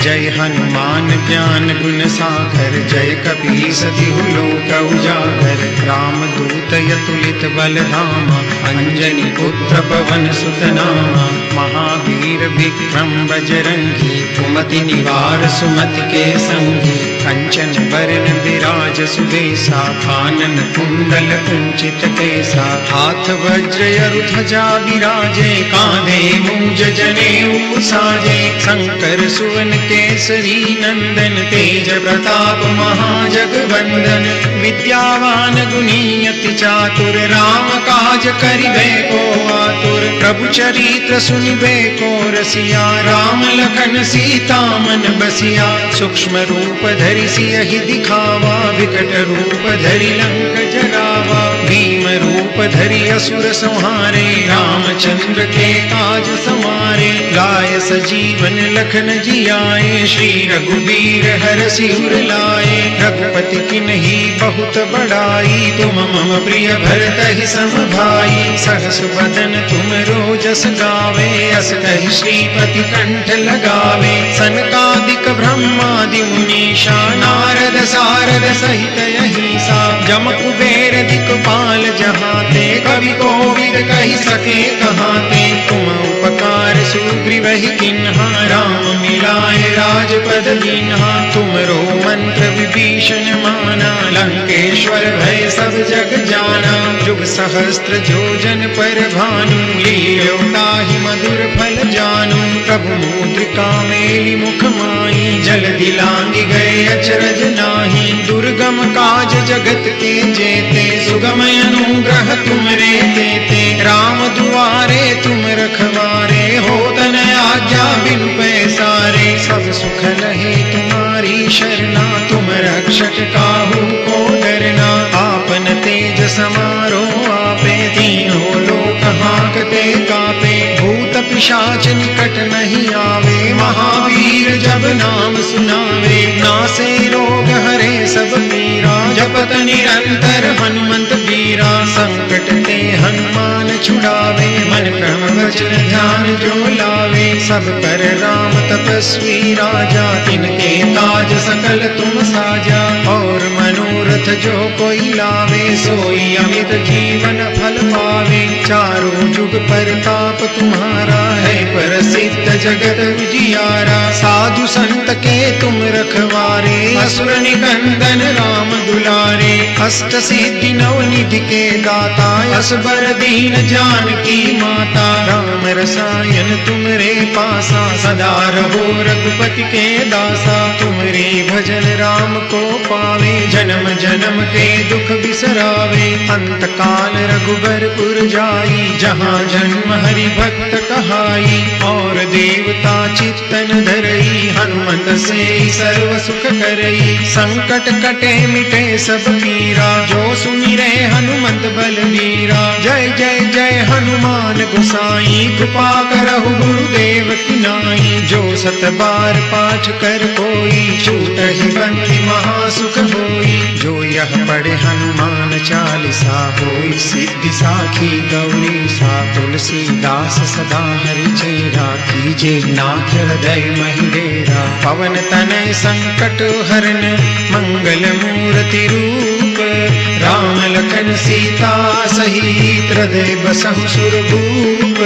जय हनुमान ज्ञान गुण सागर जय कपीस तिहु लोक उजागर। रामदूत अतुलित बल धामा अंजनी पुत्र पवन सुत नामा। महावीर विक्रम बजरंगी कुमति निवार सुमति के संगी। कंचन बरन विराज सुबेसा कानन कुंडल कुंचित केसा। हाथ वज्र ध्वजा विराजे कांधे मूंज जनेऊ साजे। शंकर सुवन केसरी नंदन तेज प्रताप महाजगवंदन। विद्यावान गुणी अति चातुर राम काज करिबे को आतुर। प्रभु चरित्र सुनिबे को रसिया राम लखन सीता मन बसिया। सूक्ष्म रूप धरि सियहि दिखावा विकट रूप धरि लंक जरावा। भीम रूप धरि असुर संहारे रामचंद्र के काज समारे। लाय सजीवन लखन जियाए श्री रघुबीर हरषि उर लाए। रघुपति किन्ही बहुत बड़ाई तुम मम प्रिय भरतहि सम भाई। सहस बदन तुम रोजस गावे अस कहि श्रीपति कंठ लगावे। सनकादिक ब्रह्मादि मुनीषा नारद सारद सहित अहिसा। जम कुबेर दिक्पाल जहाते कवि कोविद कहि सके कहाते। तुम उपकार सुग्रीवहि किन्हा राम मिलाए राजपद दीन्हा। तुमरो मंत्र विभीषण माना लंकेश्वर भय सब जग जाना। जुग सहस्त्र जोजन पर भानु लील्यो ताहि मधुर फल जानू। प्रभु मुद्रिका मेलि मुख माहि जल्दी लांघि गए अचरज नाहि। दुर्गम काज जगत के जेते सुगम अनुग्रह तुमरे तेते। राम दुआरे तुम रखवारे होत न आज्ञा बिनु पैसारे। सब सुख लहे तुम्हारी शरणा तुम रक्षक काहू को डरना। आपन तेज समारो आपे तीनों लोक हांकते कापे। भूत पिशाच निकट नहीं आवे महावीर जब नाम सुनावे। नासे रोग हरे सब पीरा जपत निरंतर हनुमंत बीरा। संकट ते हनुमान छुड़ावे मन क्रम वचन ध्यान जो लावे। सब पर राम तपस्वी राजा तिनके काज सकल तुम साजा। और मनोरथ जो कोई लावे सोई अमित जीवन फल पावे। चारों जुग परताप तुम्हारा है प्रसिद्ध जगत उजियारा। साधु संत के तुम रखवारे असुर निकंदन राम दुलारे। अष्ट सिद्धि नव निधि के दाता असबर दीन जानकी माता। राम रसायन तुमरे पासा सदा रहो रघुपति के दासा। तुमरे भजन राम को पावे जन्म जन्म के दुख बिसरावे। अंत काल रघुबरपुर जाई जहाँ जन्म हरि भक्त कहाई। और देवता चित्तन धरई हनुमत से सर्व सुख करई। संकट कटे मिटे सब पीरा जो सुमिरै हनुमंत बलवीरा। जय जय जय हनुमान गोसाई कृपा करहु गुरुदेव की नाई। जो सत बार पाठ कर कोई छूटहि बंदी महासुख होई। जो यह पढ़े हनुमान चालीसा होई सिद्धि साखी गौरी सा। तुलसीदास सदा हरि चेरा कीजे नाथ हृदय महि डेरा। पवन तनय संकट हरन मंगल मूर्ति रूप। राम लखन सीता सहित हृदय बसहु सुरभूप।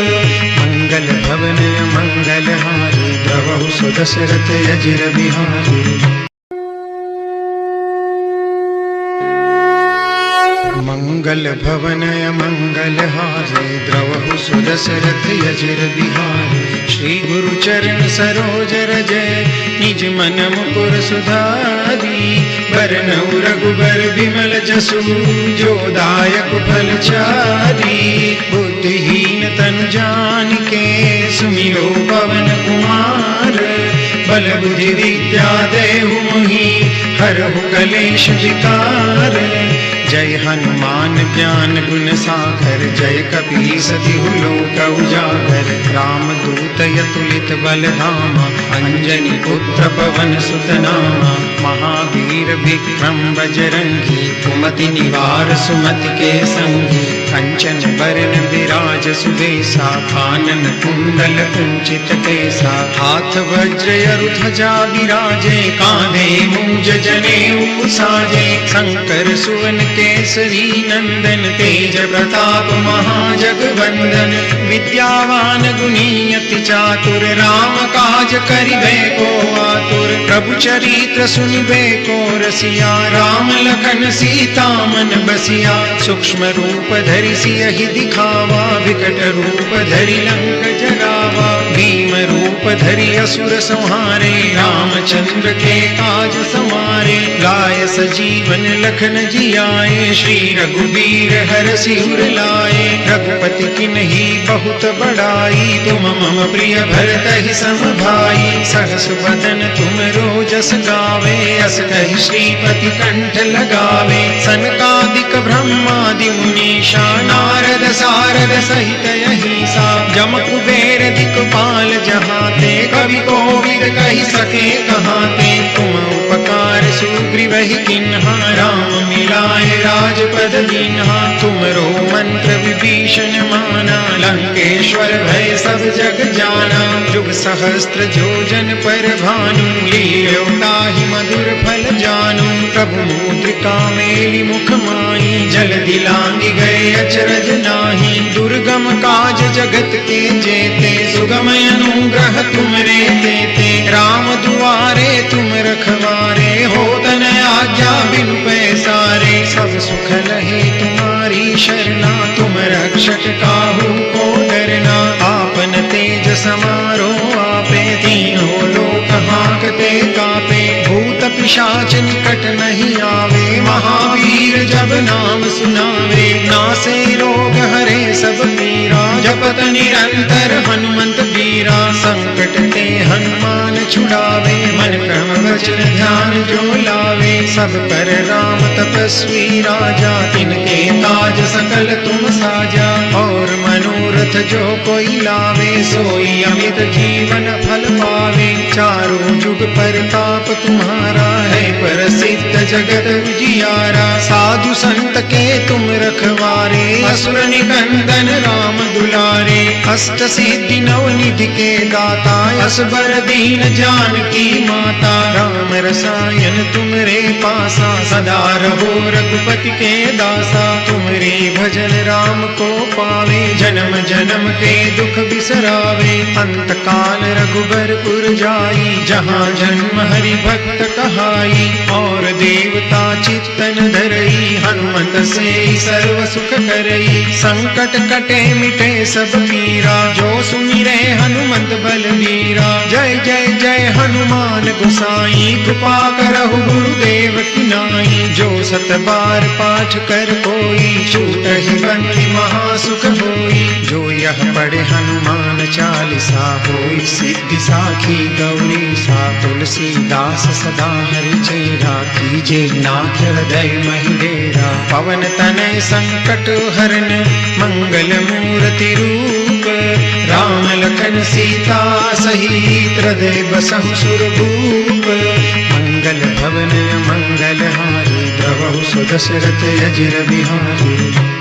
मंगल भवन मंगल हारी द्रवहु सुदशरथ अजिर बिहारी। मंगल भवन मंगल हारे द्रवहु सुदशरथ सुदशरथ यजिर बिहारी। श्री गुरु चरण सरोज रज निज मन मुकुर सुधारी। बरनउँ रघुबर बिमल जसु जो दायक फल चारी। बुद्धिहीन तनु जानिके सुमिरो पवन कुमार। बल बुद्धि विद्या देहु मोहि हरहु कलेश विकार। जय हनुमान ज्ञान गुण सागर जय कपीस तिहु लोक उजागर। राम दूत अतुलित बल धामा अंजनी पुत्र पवन सुत नामा। महावीर विक्रम बजरंगी कुमति निवार सुमति के संगी। कंचन बरन विराज सुबेसा कानन कुंडल कुंचित केसा। हाथ वज्र ध्वजा विराजे कांधे मूंज जनेऊ साजे। शंकर सुवन केसरी नंदन तेज प्रताप महाजगवंदन। विद्यावान गुणी अति चातुर राम काज करिबे को आतुर। प्रभु चरित्र सुनिबे को रसिया राम लखन सीता मन बसिया। सूक्ष्म रूप धरि सियहि दिखावा विकट रूप धरि लंक जरावा। भीम रूप धरि असुर संहारे रामचंद्र के काज समारे। लाय सजीवन लखन जियाए श्री रघुबीर हरषि उर लाए। रघुपति किन्ही बहुत बड़ाई तुम मम प्रिय भरतहि सम भाई। सहस बदन तुम रोजस गावे अस कहि श्रीपति कंठ लगावे। सनकादिक ब्रह्मादि मुनीषा नारद सारद सहित अहिसा। जम कुबेर दिक्पाल जहाते कवि कोविद कहि सके कहाते। तुम उपकार सुग्रीवहि किन्हा राम मिलाए राजपद दीन्हा। तुमरो मंत्र विभीषण माना लंकेश्वर भय सब जग जाना। जुग सहस्त्र जोजन पर भानु लील्यो ताहि मधुर फल जानू। प्रभु मुद्रिका मेलि मुख माहि जल दिलांगी गए अचरज नाही। दुर्गम काज जगत के जेते सुगम अनुग्रह तुमरे तेते। राम दुआरे तुम रखवारे होत न आज्ञा बिनु पैसारे। सब सुख लहे तुम्हारी शरणा तुम रक्षक काहू को डरना। आपन तेज समारो आपे तीनों लोक हांकते कापे। भूत पिशाच निकट नहीं आवे महावीर जब नाम सुनावे। नासे रोग हरे सब पीरा जपत निरंतर हनुमंत बीरा। संकट ते हनुमान छुड़ावे मन क्रम वचन ध्यान जो लावे। सब पर राम तपस्वी राजा तिनके काज सकल तुम साजा। और मनोरथ जो कोई लावे सोई अमित जीवन फल पावे। चारों जुग परताप तुम्हारा है प्रसिद्ध जगत उजियारा। साधु संत के तुम रखवारे असुर निकंदन राम दुलारे। अष्ट सिद्धि नवनिधि के दाता असबर दीन जानकी माता। राम रसायन तुमरे पासा सदा रहो रघुपति के दासा। तुमरे भजन राम को पावे जन्म जन्म के दुख बिसरावे। अंत काल रघुबरपुर जाई जहाँ जन्म हरि भक्त कहाई। और देवता चित्तन धरई हनुमत से सर्व सुख करई। संकट कटे मिटे सब पीरा जो सुमिरे हनुमंत बलबीरा। जय जय जय हनुमान गोसाई कृपा करहु गुरुदेव की नाई। जो सत बार पाठ कर कोई छूटहि बंदी महासुख होई। जो यह पढ़े हनुमान चालीसा होई सिद्धि साखी गौरी सा। तुलसीदास सदा हरि चेरा कीजे नाथ हृदय महि डेरा। पवन तनय संकट हरन मंगल मूर्ति रूप। राम लखन सीता सहित हृदय बसहु सुरभूप। मंगल भवन मंगल हारी द्रवहु सुदशरथ अजिर बिहारी।